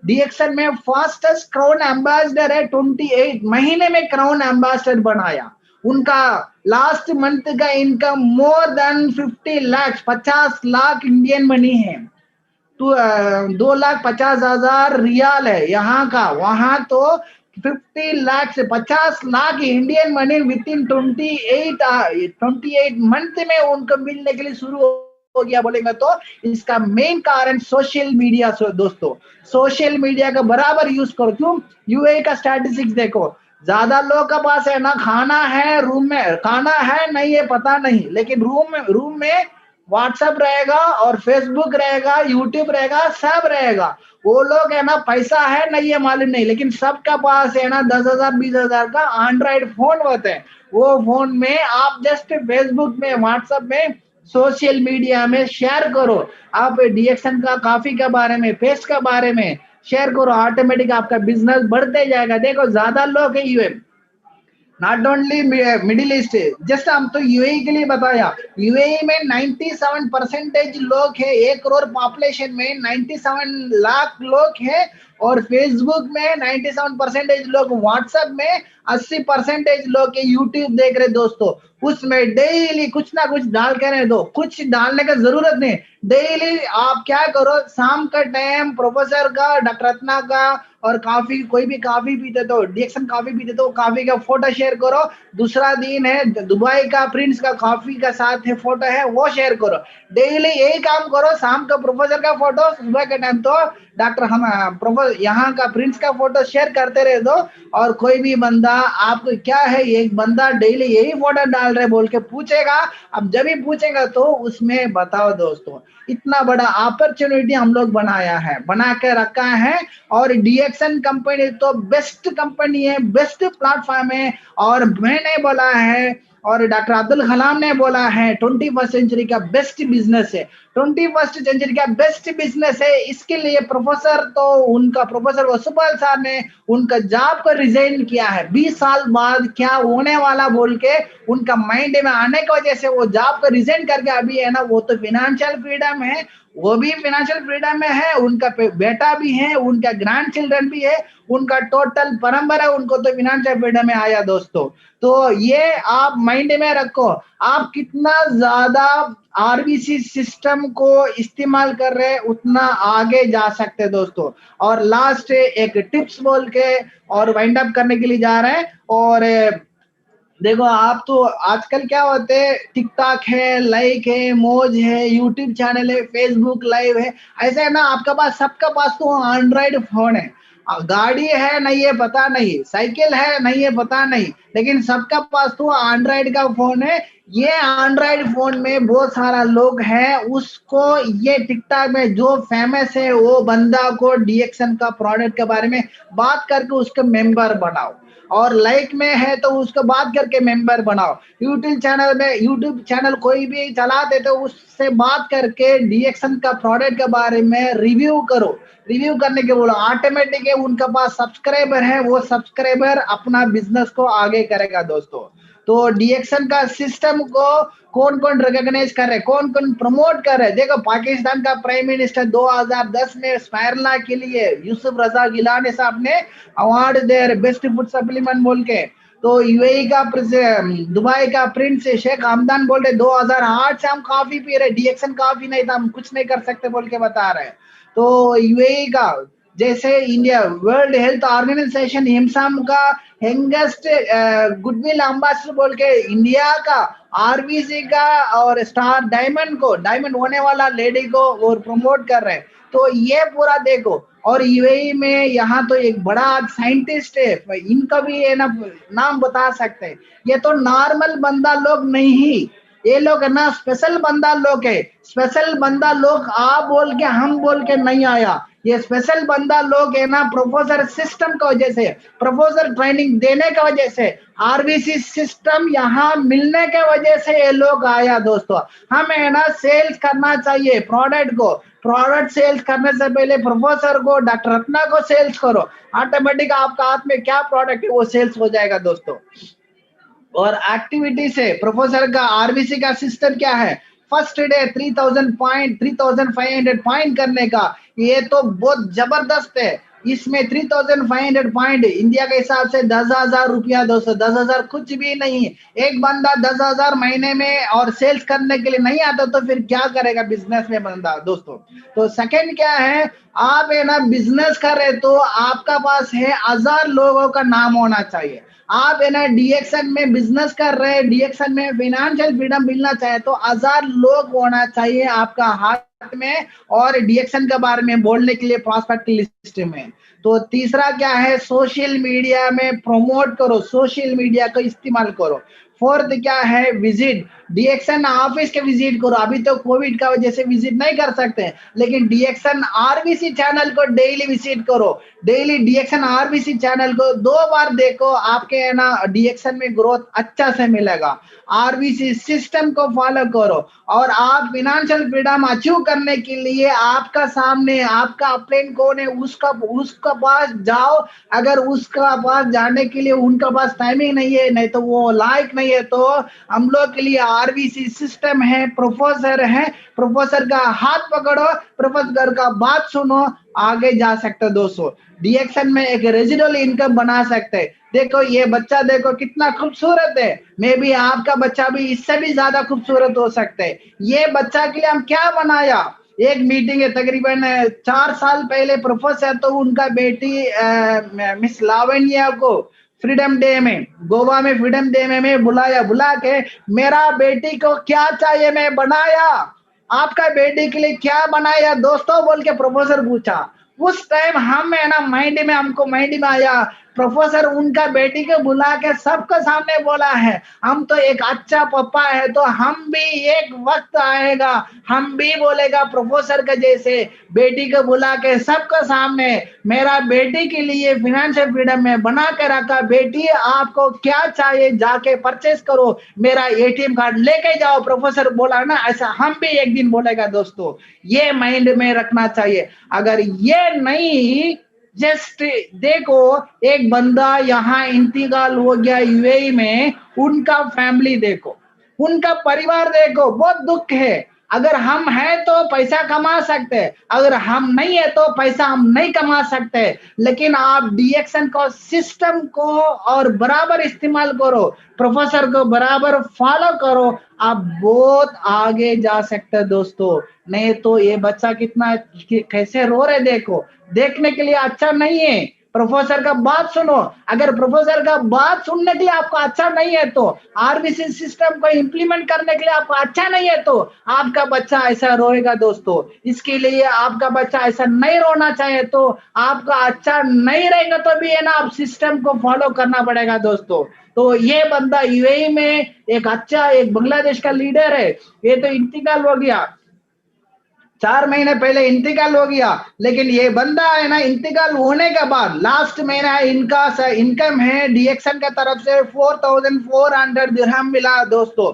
डीएक्शन में फास्टेस्ट क्राउन एम्बेसडर है। 28 महीने में क्राउन एम्बेसडर बनाया। उनका लास्ट मंथ का income more than 50 lakh, 50 lakh Indian money है। तो 2,50,000 रियाल है यहाँ का, वहां तो 50 लाख से 50 lakh Indian money with in 28 month में उनको मिलने के लिए शुरू हो गया बोलेंगे तो। इसका मेन कारण सोशल मीडिया दोस्तों। सोशल मीडिया का बराबर यूज करो। क्यों? यूएई का स्टैटिस्टिक्स देखो, ज्यादा लोगों के पास है ना खाना है, रूम में खाना है नहीं है पता नहीं, लेकिन रूम में व्हाट्सएप रहेगा और फेसबुक रहेगा, यूट्यूब रहेगा, सब रहेगा। वो लोग है ना पैसा है नहीं है मालूम नहीं, लेकिन सबका पास है ना 10,000 20,000 का एंड्रॉइड फोन होते हैं। वो फोन में आप जस्ट फेसबुक में, व्हाट्सएप में सोशल मीडिया में शेयर करो। आप डीएक्शन का, कॉफी के बारे में, पेस्ट के बारे में शेयर करो, ऑटोमेटिक आपका बिजनेस बढ़ते जाएगा। देखो ज्यादा लोग है UAE, not only Middle East, just हम तो यूएई के लिए बताया। यूएई में 97% लोग है, 1 करोड़ पॉपुलेशन में 97 लाख लोग है। और फेसबुक में 97% लोग, व्हाट्सएप में 80% लोग के यूट्यूब देख रहे दोस्तों। उसमें डेली कुछ ना कुछ डाल के रहे दो, कुछ डालने का जरूरत नहीं। डेली आप क्या करो, शाम का टाइम प्रोफेसर का, डॉक्टर रत्ना का, और कॉफी, कोई भी कॉफी पीते तो डीएक्शन कॉफी पीते तो कॉफी का फोटो शेयर करो। दूसरा दिन है दुबई का प्रिंस का कॉफी का साथ है फोटो है, वो शेयर करो। डेली यही काम करो, शाम का प्रोफेसर का फोटो, सुबह के टाइम तो डॉक्टर हम प्रोफेसर यहाँ का प्रिंस का फोटो शेयर करते रहे दो। और कोई भी बंदा आपको क्या है, एक बंदा डेली यही फोटो डाल रहे बोल के पूछेगा, अब जब भी पूछेगा तो उसमें बताओ दोस्तों। इतना बड़ा अपॉर्चुनिटी हम लोग बनाया है, बना के रखा है। और डीएक्शन कंपनी तो बेस्ट कंपनी है, बेस्ट प्लेटफॉर्म है। और मैंने बोला है और डॉक्टर अब्दुल कलाम ने बोला है 21st सेंचुरी का बेस्ट बिजनेस है, 21st सेंचुरी का बेस्ट बिजनेस है। इसके लिए प्रोफेसर तो उनका प्रोफेसर वसुपाल साहब ने उनका जॉब को रिजाइन किया है। 20 साल बाद क्या होने वाला बोल के उनका माइंड में आने की वजह से वो जॉब को रिजाइन करके अभी है ना, वो तो फिनेंशियल फ्रीडम है, वो भी फिनेंशियल फ्रीडम में है, उनका बेटा भी है, उनका ग्रैंड चिल्ड्रन भी है, उनका टोटल परंपरा, उनको तो फिनेंशियल फ्रीडम में आया दोस्तों। तो ये आप माइंड में रखो, आप कितना ज्यादा आरबीसी सिस्टम को इस्तेमाल कर रहे हैं उतना आगे जा सकते हैं दोस्तों। और लास्ट एक टिप्स बोल के और वाइंड अप करने के लिए जा रहे हैं। और देखो आप तो आजकल क्या होते हैं, टिकटॉक है, लाइक है, मौज है, यूट्यूब चैनल है, फेसबुक लाइव है, ऐसा है ना। आपका पास, सबका पास तो एंड्रॉइड फोन है। गाड़ी है नहीं है पता नहीं, साइकिल है नहीं है पता नहीं, लेकिन सबका पास तो एंड्रॉइड का फोन है। ये एंड्रॉइड फोन में बहुत सारा लोग है, उसको ये टिकटॉक में जो फेमस है वो बंदा को डीएक्शन का प्रोडक्ट के बारे में बात करके उसका मेंबर बनाओ। और लाइक में है तो उसको बात करके मेंबर बनाओ। यूट्यूब चैनल में, यूट्यूब चैनल कोई भी चलाते तो उससे बात करके डीएक्शन का प्रोडक्ट के बारे में रिव्यू करो। रिव्यू करने के बोलो, ऑटोमेटिक है उनका पास सब्सक्राइबर है, वो सब्सक्राइबर अपना बिजनेस को आगे करेगा दोस्तों। तो डीएक्शन का सिस्टम को कौन कौन रिकॉग्नाइज कर रहे, कौन कौन प्रमोट कर रहे। देखो पाकिस्तान का प्राइम मिनिस्टर 2010 में स्पायरला के लिए यूसुफ रजा गिलानी साहब ने अवार्ड दे, बेस्ट फूड सप्लीमेंट बोल के। तो यूएई का दुबई का प्रिंस शेख हमदान बोल रहे 2008 से हम कॉफी पी रहे, डीएक्शन कॉफी नहीं था, हम कुछ नहीं कर सकते बोल के बता रहे। तो यूएई का, जैसे इंडिया वर्ल्ड हेल्थ ऑर्गेनाइजेशन हिमसाम का यंगेस्ट गुडविल एम्बेसडर बोल के इंडिया का, आरबीसी का और स्टार डायमंड को, डायमंड होने वाला लेडी को वो प्रमोट कर रहे हैं। तो ये पूरा देखो। और यूएई में यहाँ तो एक बड़ा साइंटिस्ट है, इनका भी है ना नाम बता सकते हैं। ये तो नॉर्मल बंदा लोग नहीं, ये लोग है ना स्पेशल बंदा लोग है। स्पेशल बंदा लोग आप बोल के हम बोल के नहीं आया, ये स्पेशल बंदा लोग है ना प्रोफेसर सिस्टम की वजह से, प्रोफेसर ट्रेनिंग देने की वजह से, आरबीसी सिस्टम यहाँ मिलने के वजह से ये लोग आया दोस्तों। हमें है ना सेल्स करना चाहिए प्रोडक्ट को, प्रोडक्ट सेल्स करने से पहले प्रोफेसर को, डॉक्टर रत्ना को सेल्स करो, ऑटोमेटिक आपका हाथ में क्या प्रोडक्ट है वो सेल्स हो जाएगा दोस्तों। और एक्टिविटी से प्रोफेसर का आरबीसी का सिस्टम क्या है, फर्स्ट डे 3000 पॉइंट, 3500 पॉइंट करने का, ये तो बहुत जबरदस्त है। इसमें 3500 पॉइंट इंडिया के हिसाब से 10,000 रुपया दोस्तों, 10,000 कुछ भी नहीं। एक बंदा 10,000 महीने में और सेल्स करने के लिए नहीं आता तो फिर क्या करेगा बिजनेस में बंदा दोस्तों। तो सेकंड क्या है, आप है ना बिजनेस कर रहे तो आपका पास है 1000 लोगों का नाम होना चाहिए। आप है ना डीएक्शन में बिजनेस कर रहे हैं, डीएक्शन में फाइनेंशियल फ्रीडम मिलना चाहे तो 1000 लोग होना चाहिए आपका हाथ में और डीएक्शन के बारे में बोलने के लिए प्रॉस्पेक्ट लिस्ट में। तो तीसरा क्या है, सोशल मीडिया में प्रमोट करो, सोशल मीडिया का इस्तेमाल करो। फोर्थ क्या है, विजिट डीएक्शन ऑफिस के विजिट करो। अभी तो कोविड का वजह से विजिट नहीं कर सकते, लेकिन डीएक्शन आरबीसी चैनल को डेली विजिट करो। डेली डीएक्शन आरबीसी चैनल को 2 बार देखो, आपके है ना डीएक्शन में ग्रोथ अच्छा से मिलेगा। आरबीसी सिस्टम को फॉलो करो और आप फाइनेंशियल फ्रीडम अचीव करने के लिए आपका सामने आपका अपलाइन कौन है उसका पास जाओ। अगर उसका पास जाने के लिए उनका पास टाइमिंग नहीं है, नहीं तो वो लायक नहीं है, तो हम लोग के लिए आरबीसी सिस्टम है, प्रोफेसर है, प्रोफेसर का हाथ पकड़ो, प्रोफेसर का बात सुनो, आगे जा सकते हो दोस्तों। डीएक्शन में एक रेजिडुअल इनकम बना सकते हैं। देखो ये बच्चा देखो कितना खूबसूरत है, मे भी आपका बच्चा भी इससे भी ज्यादा खूबसूरत हो सकता है। ये बच्चा के लिए हम क्या बनाया, एक मीटिंग है तकरीबन 4 साल पहले, प्रोफेसर तो उनका बेटी मिस लावण्या को फ्रीडम डे में, गोवा में फ्रीडम डे में बुला के मेरा बेटी को क्या चाहिए मैं बनाया, आपका बेटी के लिए क्या बनाया दोस्तों बोल के प्रोफेसर पूछा। उस टाइम हम है ना हमको माइंड में आया, प्रोफेसर उनका बेटी को बुला के सबके सामने बोला है हम तो एक अच्छा पप्पा है, तो हम भी एक वक्त आएगा हम भी बोलेगा प्रोफेसर के जैसे बेटी को बुला के सबके सामने मेरा बेटी के लिए फाइनेंशियल फ्रीडम में बना के रखा, बेटी आपको क्या चाहिए जाके परचेस करो, मेरा एटीएम कार्ड लेके जाओ, प्रोफेसर बोला ना, ऐसा हम भी एक दिन बोलेगा दोस्तों। ये माइंड में रखना चाहिए। अगर ये नहीं, जस्ट देखो एक बंदा यहाँ इंतकाल हो गया यूएई में, उनका फैमिली देखो, उनका परिवार देखो, बहुत दुख है। अगर हम हैं तो पैसा कमा सकते हैं, अगर हम नहीं है तो पैसा हम नहीं कमा सकते, लेकिन आप डीएक्शन को सिस्टम को और बराबर इस्तेमाल करो, प्रोफेसर को बराबर फॉलो करो, आप बहुत आगे जा सकते हैं दोस्तों। नहीं तो ये बच्चा कितना कैसे रो रहे देखो, देखने के लिए अच्छा नहीं है। प्रोफेसर का बात सुनो, अगर प्रोफेसर का बात सुनने के लिए आपको अच्छा नहीं है, तो आरबीसी सिस्टम को इंप्लीमेंट करने के लिए आपको अच्छा नहीं है, तो आपका बच्चा ऐसा रोएगा दोस्तों। इसके लिए आपका बच्चा ऐसा नहीं रोना चाहिए, तो आपका अच्छा नहीं रहेगा तो भी है ना आप सिस्टम को फॉलो करना पड़ेगा दोस्तों। तो ये बंदा यूएई में एक अच्छा एक बांग्लादेश का लीडर है, ये तो इंतकाल हो गया, 4 महीने पहले इंतकाल हो गया, लेकिन ये बंदा है ना इंतकाल होने के बाद लास्ट महीना इनका इनकम है डीएक्शन की तरफ से 4400 दिरहम मिला दोस्तों।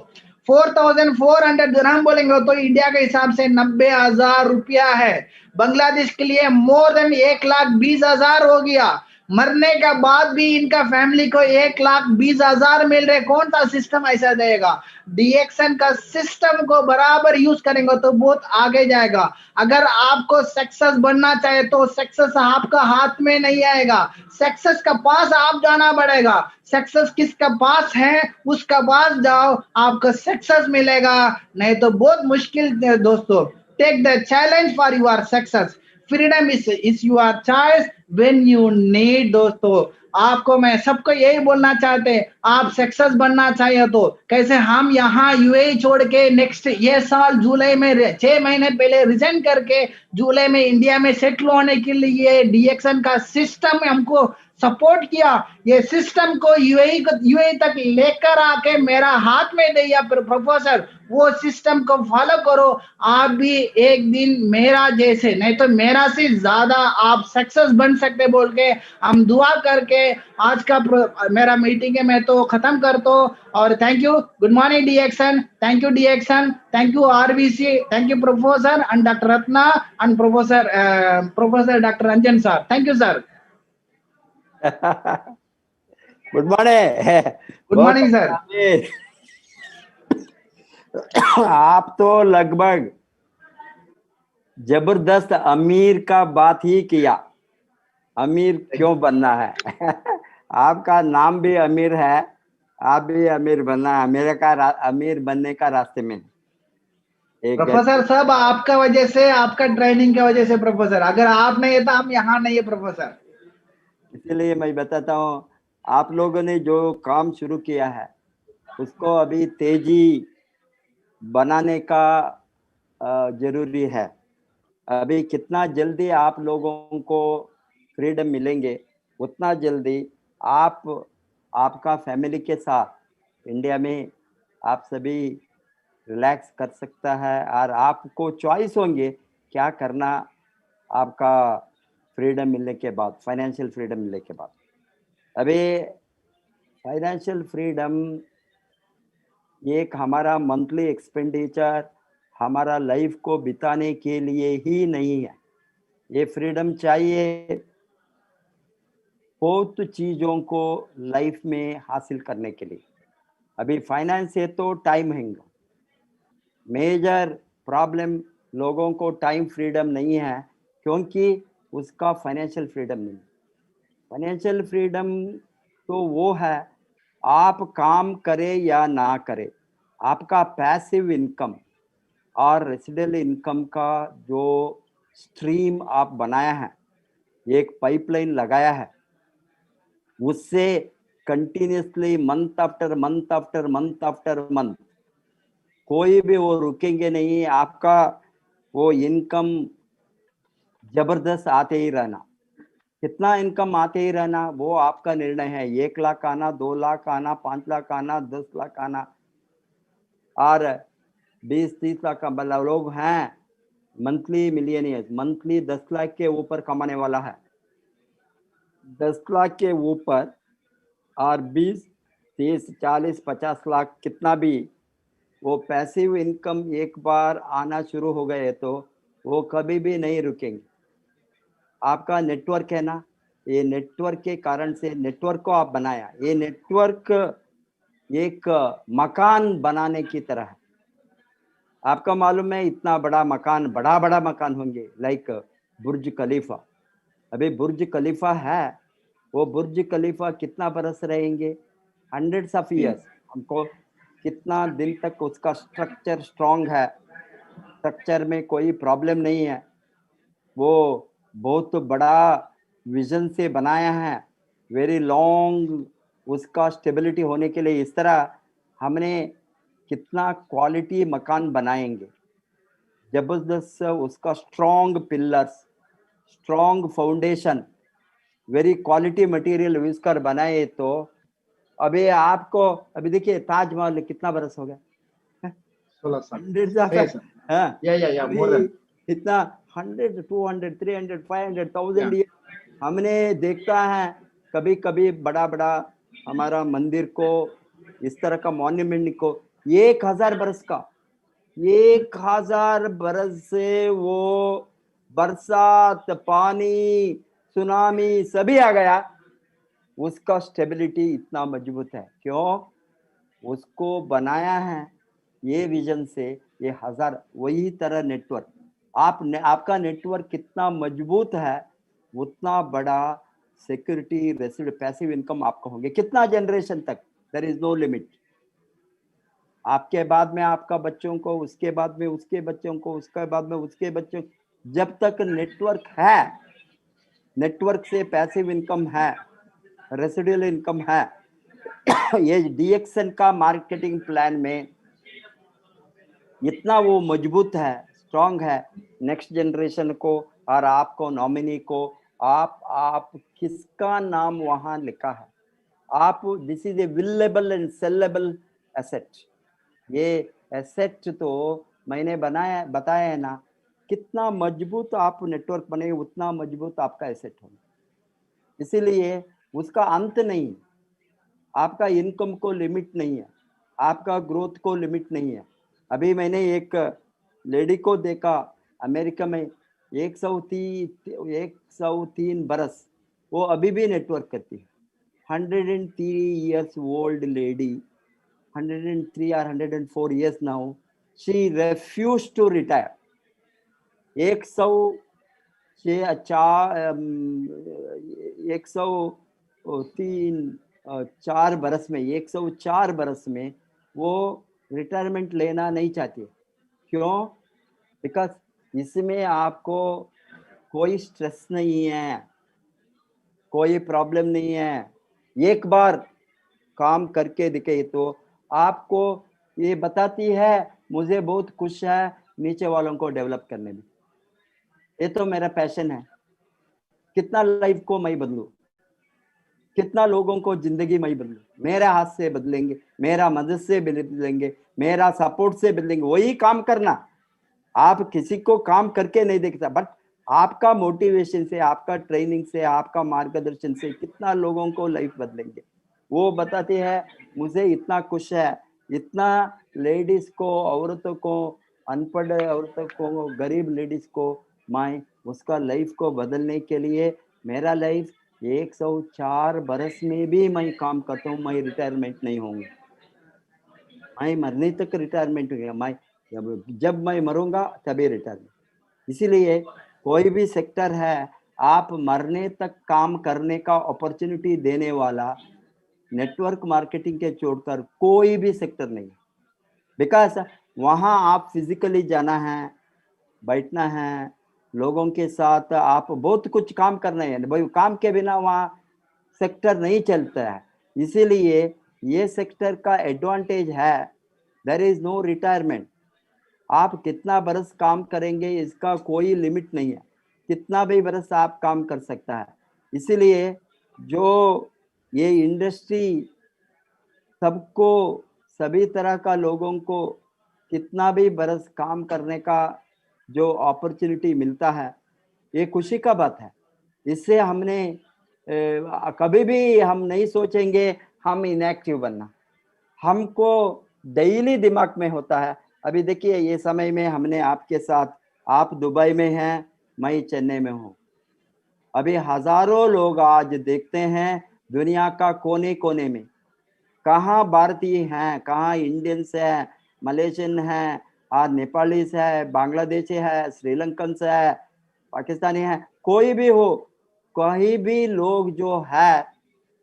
4400 दिरहम बोलेंगे तो इंडिया के हिसाब से 90,000 रुपया है। बांग्लादेश के लिए मोर देन 1,20,000 हो गया। मरने के बाद भी इनका फैमिली को 1,20,000 मिल रहे। कौन सा सिस्टम ऐसा देगा? डीएक्शन का सिस्टम को बराबर यूज करेंगे तो बहुत आगे जाएगा। अगर आपको सक्सेस बनना चाहे तो सक्सेस आपका हाथ में नहीं आएगा, सक्सेस का पास आप जाना पड़ेगा। सक्सेस किसका पास है उसका पास जाओ, आपको सक्सेस मिलेगा, नहीं तो बहुत मुश्किल है दोस्तों। Take the challenge for your success, freedom is your choice when you need. दोस्तों आपको मैं सबको यही बोलना चाहते हैं, आप सक्सेस बनना चाहिए तो कैसे हम यहाँ यूएई छोड़ के नेक्स्ट ये साल जुलाई में 6 महीने पहले रिजाइन करके जुलाई में इंडिया में सेटल होने के लिए डीएक्शन का सिस्टम हमको सपोर्ट किया। ये सिस्टम को यूएई तक लेकर आके मेरा हाथ में दिया प्रोफेसर, वो सिस्टम को फॉलो करो, आप भी एक दिन मेरा जैसे नहीं तो मेरा से ज्यादा आप सक्सेस बन सकते बोल के हम दुआ करके आज का मेरा मीटिंग है मैं तो खत्म करता हूँ। और thank you, good morning DXN, thank you DXN, thank you RBC, thank you professor and doctor Ratna and professor doctor Ranjan sir, thank you sir. Good morning. Good morning sir. आप तो लगभग जबरदस्त अमीर का बात ही किया। अमीर क्यों बनना है? आपका नाम भी अमीर है, आप भी अमीर बनना है, अमीर बनने का रास्ते में। प्रोफेसर साहब आपका वजह से, आपका ट्रेनिंग की वजह से प्रोफेसर, अगर आप नहीं है तो हम यहाँ नहीं है प्रोफेसर। इसलिए मैं बताता हूँ, आप लोगों ने जो काम शुरू किया है उसको अभी तेजी बनाने का जरूरी है। अभी कितना जल्दी आप लोगों को फ्रीडम मिलेंगे उतना जल्दी आप आपका फैमिली के साथ इंडिया में आप सभी रिलैक्स कर सकता है और आपको चॉइस होंगे क्या करना आपका फ्रीडम मिलने के बाद, फाइनेंशियल फ्रीडम मिलने के बाद। अभी फाइनेंशियल फ्रीडम एक हमारा मंथली एक्सपेंडिचर हमारा लाइफ को बिताने के लिए ही नहीं है। ये फ्रीडम चाहिए बहुत चीजों को लाइफ में हासिल करने के लिए। अभी फाइनेंस है तो टाइम है। मेजर प्रॉब्लम लोगों को टाइम फ्रीडम नहीं है क्योंकि उसका फाइनेंशियल फ्रीडम नहीं। फाइनेंशियल फ्रीडम तो वो है आप काम करें या ना करें, आपका पैसिव इनकम और रेसिडुअल इनकम का जो स्ट्रीम आप बनाया है, एक पाइपलाइन लगाया है, उससे continuously month after month after month after month कोई भी वो रुकेंगे नहीं। आपका वो इनकम जबरदस्त आते ही रहना, कितना इनकम आते ही रहना वो आपका निर्णय है। 1 लाख आना, 2 लाख आना, 5 लाख आना, 10 लाख आना और 20-30 लाख का मतलब लोग हैं मंथली मिलियनियर्स, मंथली 10 लाख के ऊपर कमाने वाला है, 10 लाख के ऊपर और 20, 30, 40, 50 लाख कितना भी वो पैसिव इनकम एक बार आना शुरू हो गए तो वो कभी भी नहीं रुकेंगे। आपका नेटवर्क है ना, ये नेटवर्क के कारण से नेटवर्क को आप बनाया, ये नेटवर्क एक मकान बनाने की तरह है। आपका मालूम है इतना बड़ा मकान, बड़ा बड़ा मकान होंगे लाइक बुर्ज खलीफा। अभी बुर्ज खलीफा है, वो बुर्ज खलीफा कितना बरस रहेंगे, हंड्रेड्स ऑफ ईयर्स। हमको कितना दिन तक उसका स्ट्रक्चर स्ट्रांग है, स्ट्रक्चर में कोई प्रॉब्लम नहीं है, वो बहुत बड़ा विजन से बनाया है, वेरी लॉन्ग उसका स्टेबिलिटी होने के लिए। इस तरह हमने कितना क्वालिटी मकान बनाएंगे, जबरदस्त उसका strong pillars, strong foundation, very quality material use कर बनाए तो अभी आपको अभी देखिए ताजमहल कितना बरस हो गया, 16 साल। हंड्रेड हाँ इतना 100, 200, 300, 500, 1000 ईयर हमने देखता है। कभी कभी बड़ा बड़ा हमारा मंदिर को इस तरह का मॉन्यूमेंट को 1000 बरस का, 1000 बरस से वो बरसात, पानी, सुनामी सभी आ गया, उसका स्टेबिलिटी इतना मजबूत है। क्यों? उसको बनाया है ये विजन से, ये 1000। वही तरह नेटवर्क आपका नेटवर्क कितना मजबूत है उतना बड़ा सिक्योरिटी, रेसिड, पैसिव इनकम आपको होंगे कितना जनरेशन तक, देयर इज नो लिमिट। आपके बाद में आपका बच्चों को, उसके बाद में उसके बच्चों को, उसके बाद में उसके बच्चों, जब तक नेटवर्क है, नेटवर्क से पैसिव इनकम है, रेसिडुअल इनकम है। ये डीएक्सएन का मार्केटिंग प्लान में इतना वो मजबूत है, स्ट्रांग है, नेक्स्ट जनरेशन को और आपको नॉमिनी को आप किसका नाम वहां लिखा है, आप this is a willable and sellable asset. ये एसेट तो मैंने बताया है ना, कितना मजबूत आप नेटवर्क बने उतना मजबूत आपका एसेट होगा। इसीलिए उसका अंत नहीं, आपका इनकम को लिमिट नहीं है, आपका ग्रोथ को लिमिट नहीं है। अभी मैंने एक लेडी को देखा अमेरिका में, 103 बरस, वो अभी भी नेटवर्क करती है। 103 years old lady, 103 or 104 years now, she refused to retire. 104 बरस में, 104 बरस में वो रिटायरमेंट लेना नहीं चाहती। क्यों? बिकॉज इसमें आपको कोई स्ट्रेस नहीं है, कोई प्रॉब्लम नहीं है। एक बार काम करके दिखे तो आपको ये बताती है मुझे बहुत खुश है, नीचे वालों को डेवलप करने में। ये तो मेरा पैशन है। कितना लाइफ को मैं बदलूं, कितना लोगों को जिंदगी मैं बदलूं, मेरे हाथ से बदलेंगे, मेरा मदद से बदलेंगे, मेरा सपोर्ट से बदलेंगे, वही काम करना। आप किसी को काम करके नहीं देखता, बट आपका मोटिवेशन से, आपका ट्रेनिंग से, आपका मार्गदर्शन से कितना लोगों को लाइफ बदलेंगे। वो बताते हैं मुझे इतना खुश है, इतना लेडीज को, औरतों को, अनपढ़ औरतों को, गरीब लेडीज को मैं उसका लाइफ को बदलने के लिए, मेरा लाइफ 104 बरस में भी मैं काम करता हूँ, मैं रिटायरमेंट नहीं होंगे, मैं मरने तक रिटायरमेंट हो गया, मैं जब मैं मरूंगा तभी रिटायरमेंट। इसीलिए कोई भी सेक्टर है, आप मरने तक काम करने का अपॉर्चुनिटी देने वाला नेटवर्क मार्केटिंग के छोड़कर कोई भी सेक्टर नहीं, बिकॉज वहां आप फिजिकली जाना है, बैठना है, लोगों के साथ आप बहुत कुछ काम करना है, भाई काम के बिना वहाँ सेक्टर नहीं चलता है। इसीलिए ये सेक्टर का एडवांटेज है, देयर इज नो रिटायरमेंट। आप कितना बरस काम करेंगे इसका कोई लिमिट नहीं है, कितना भी बरस आप काम कर सकता है। इसीलिए जो ये इंडस्ट्री सबको, सभी तरह का लोगों को कितना भी बरस काम करने का जो अपॉर्चुनिटी मिलता है, ये खुशी का बात है। इससे हमने कभी भी हम नहीं सोचेंगे हम इनएक्टिव बनना, हमको डेली दिमाग में होता है। अभी देखिए ये समय में हमने आपके साथ, आप दुबई में हैं, मैं चेन्नई में हूँ, अभी हजारों लोग आज देखते हैं दुनिया का कोने कोने में, कहाँ भारतीय हैं, कहाँ इंडियंस है, मलेशियन है, आज नेपालीस है, बांग्लादेशी है, श्रीलंकन है, पाकिस्तानी है, कोई भी हो, कहीं भी लोग जो है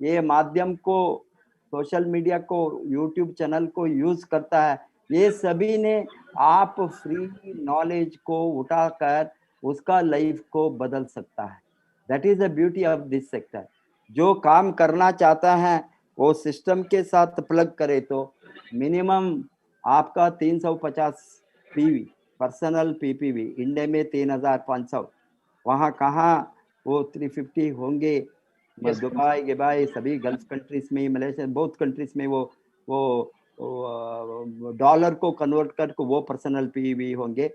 ये माध्यम को, सोशल मीडिया को, यूट्यूब चैनल को यूज करता है, ये सभी ने आप फ्री नॉलेज को उठाकर उसका लाइफ को बदल सकता है। That is the beauty of this sector. जो काम करना चाहता है वो सिस्टम के साथ प्लग करे तो मिनिमम आपका 350 पीवी, पर्सनल पीपीवी, इंडिया में 3500, वहाँ कहाँ वो 350 होंगे। दुबई दुबई सभी गल्फ कंट्रीज में, मलेशिया, बहुत कंट्रीज में वो डॉलर को कन्वर्ट करके वो पर्सनल पीवी होंगे।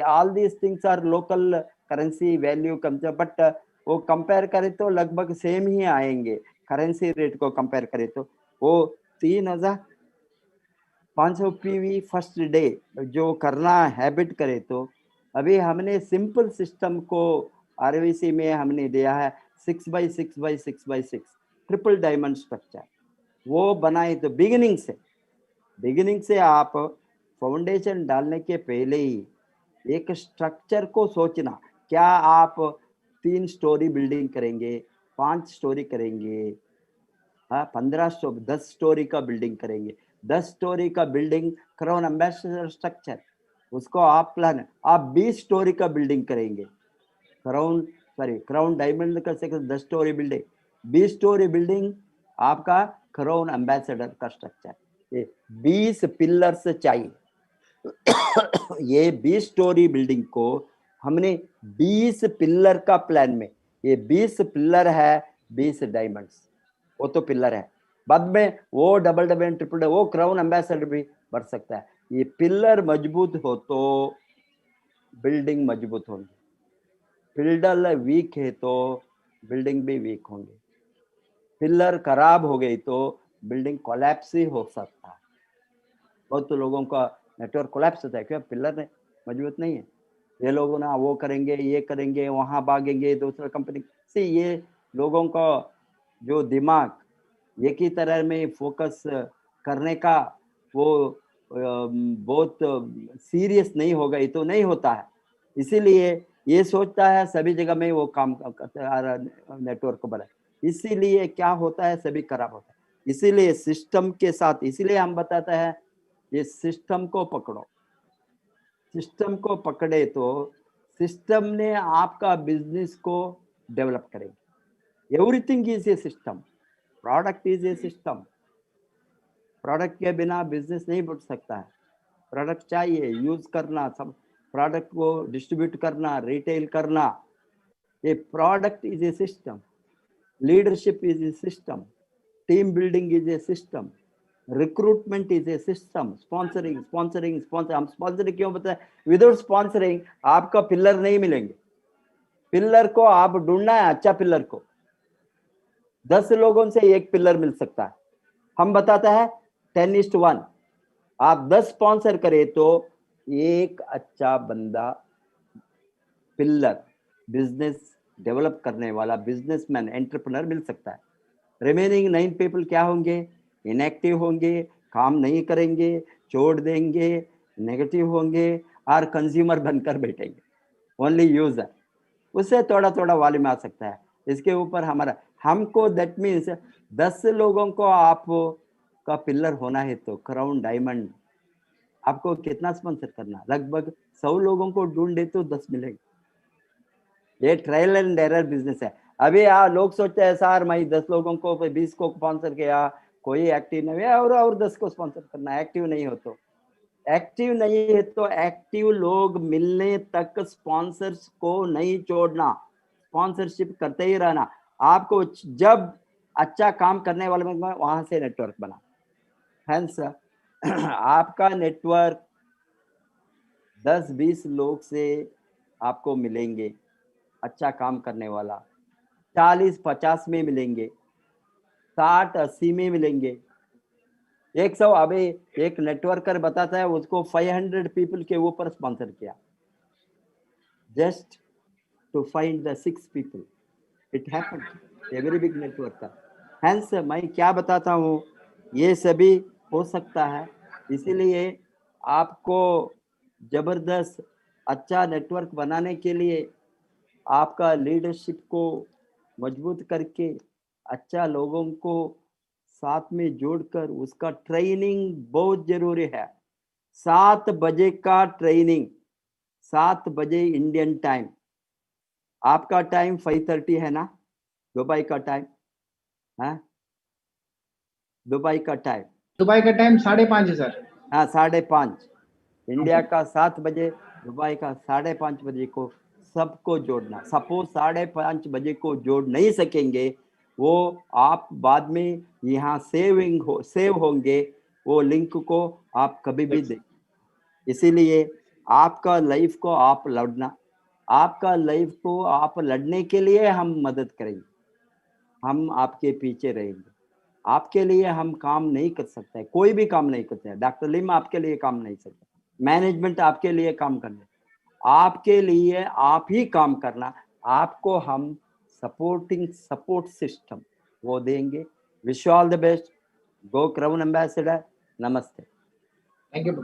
All these things are local currency value कम, बट वो कंपेयर करें तो लगभग सेम ही आएंगे। करेंसी रेट को कंपेयर करें तो वो 3500 पीवी फर्स्ट डे जो करना हैबिट करे तो अभी हमने सिंपल सिस्टम को आरवीसी में हमने दिया है 6x6x6x6 ट्रिपल डायमंड स्ट्रक्चर, वो बनाए तो बिगिनिंग से आप फाउंडेशन डालने के पहले ही एक स्ट्रक्चर को सोचना, क्या आप 3 स्टोरी बिल्डिंग करेंगे, 5 स्टोरी करेंगे, 10 स्टोरी का बिल्डिंग करेंगे, 10 स्टोरी का बिल्डिंग क्राउन एम्बेसडर स्ट्रक्चर, उसको आप प्लान, आप 20 स्टोरी का बिल्डिंग करेंगे, क्राउन डायमंड का 10 स्टोरी बिल्डिंग, 20 स्टोरी बिल्डिंग आपका क्राउन एम्बेसडर का स्ट्रक्चर, ये 20 पिलर्स चाहिए। ये 20 स्टोरी बिल्डिंग को हमने 20 पिलर का प्लान में, ये 20 पिलर है, 20 डायमंड्स, वो तो पिलर है, बाद में वो डबल डबल ट्रिपल वो क्राउन एम्बेसडर भी बढ़ सकता है। ये पिलर मजबूत हो तो बिल्डिंग मजबूत होगी, पिलर वीक है तो बिल्डिंग भी वीक होंगे, पिलर खराब हो गई तो बिल्डिंग कोलैप्स ही हो सकता है। बहुत तो लोगों का नेटवर्क कोलैप्स होता है, क्यों? पिलर मजबूत नहीं है। ये लोग ना वो करेंगे, ये करेंगे, वहां भागेंगे दूसरा कंपनी से, ये लोगों का जो दिमाग एक ही तरह में फोकस करने का वो बहुत सीरियस नहीं हो गई तो नहीं होता है। इसीलिए ये सोचता है सभी जगह में वो काम करता है नेटवर्क को बनाए, इसीलिए क्या होता है, सभी खराब होता है। इसीलिए सिस्टम के साथ, इसीलिए हम बताते हैं ये सिस्टम को पकड़ो, सिस्टम को पकड़े तो सिस्टम ने आपका बिजनेस को डेवलप करेगी। Everything is a system, product is a system, product के बिना बिजनेस नहीं बढ़ सकता है। प्रोडक्ट चाहिए, यूज करना, सब प्रोडक्ट को डिस्ट्रीब्यूट करना, रिटेल करना। ये product is a system, leadership is a system, team building is a system, recruitment is a system, sponsoring sponsoring sponsor. हम स्पॉन्सरिंग क्यों बताएं? विदाउट स्पॉन्सरिंग आपका पिलर नहीं मिलेंगे। पिलर को आप ढूंढना है, अच्छा पिलर को 10 लोगों से एक पिलर मिल सकता है। हम बताते हैं 10:1। आप 10 स्पॉन्सर करें तो एक अच्छा बंदा, पिलर, बिजनेस डेवलप करने वाला बिजनेसमैन, एंटरप्रेन्योर मिल सकता है। रिमेनिंग 9 पीपल क्या होंगे? इनएक्टिव होंगे, काम नहीं करेंगे, छोड़ देंगे, नेगेटिव होंगे और कंज्यूमर बनकर बैठेंगे, ओनली यूजर। उससे थोड़ा थोड़ा वॉल्यूम आ सकता है। इसके ऊपर हमारा, हमको दैट मीन्स 10 लोगों को आप का पिलर होना है तो क्राउन डायमंड आपको कितना स्पॉन्सर करना? लगभग 100 लोगों को ढूंढे तो 10 मिलेंगे। ये ट्रायल एंड एरर बिजनेस है। अभी लोग सोचते हैं सर मैं 10 लोगों को 20 को स्पॉन्सर किया, कोई एक्टिव नहीं है और 10 को स्पॉन्सर करना। एक्टिव नहीं हो तो, एक्टिव नहीं है तो एक्टिव लोग मिलने तक स्पॉन्सर्स को नहीं छोड़ना, स्पॉन्सरशिप करते ही रहना। आपको जब अच्छा काम करने वाले में वहां से नेटवर्क बना। हेंस आपका नेटवर्क 10-20 लोग से आपको मिलेंगे, अच्छा काम करने वाला 40-50 में मिलेंगे, 60-80 में मिलेंगे, 100। अभी एक नेटवर्कर बताता है उसको 500 पीपल के ऊपर स्पॉन्सर किया, just to find the 6 people. It happened, a very big networker. Hence मैं क्या बताता हूँ, ये सभी हो सकता है। इसीलिए आपको जबरदस्त अच्छा नेटवर्क बनाने के लिए आपका लीडरशिप को मजबूत करके अच्छा लोगों को साथ में जोड़कर उसका ट्रेनिंग बहुत जरूरी है। 7 बजे का ट्रेनिंग, 7 बजे इंडियन टाइम। आपका टाइम 5:30 है ना, दुबई का टाइम है, दुबई का टाइम, दुबई का टाइम 5:30 है सर। हाँ 5:30। इंडिया का 7 बजे, दुबई का 5:30 बजे को सबको जोड़ना। सपोज 5:30 बजे को जोड़ नहीं सकेंगे, वो आप बाद में यहाँ सेव होंगे, वो लिंक को आप कभी भी दें। इसीलिए आपका लाइफ को आप लड़ना, आपका लाइफ को आप लड़ने के लिए हम मदद करेंगे, हम आपके पीछे रहेंगे। आपके लिए हम काम नहीं कर सकते, कोई भी काम नहीं करते हैं। डॉक्टर लिम आपके लिए काम नहीं सकते, मैनेजमेंट आपके लिए काम करना, आपके लिए आप ही काम करना। आपको हम सपोर्ट सिस्टम वो देंगे। Wish you all the best. Go crown ambassador. नमस्ते। Thank you.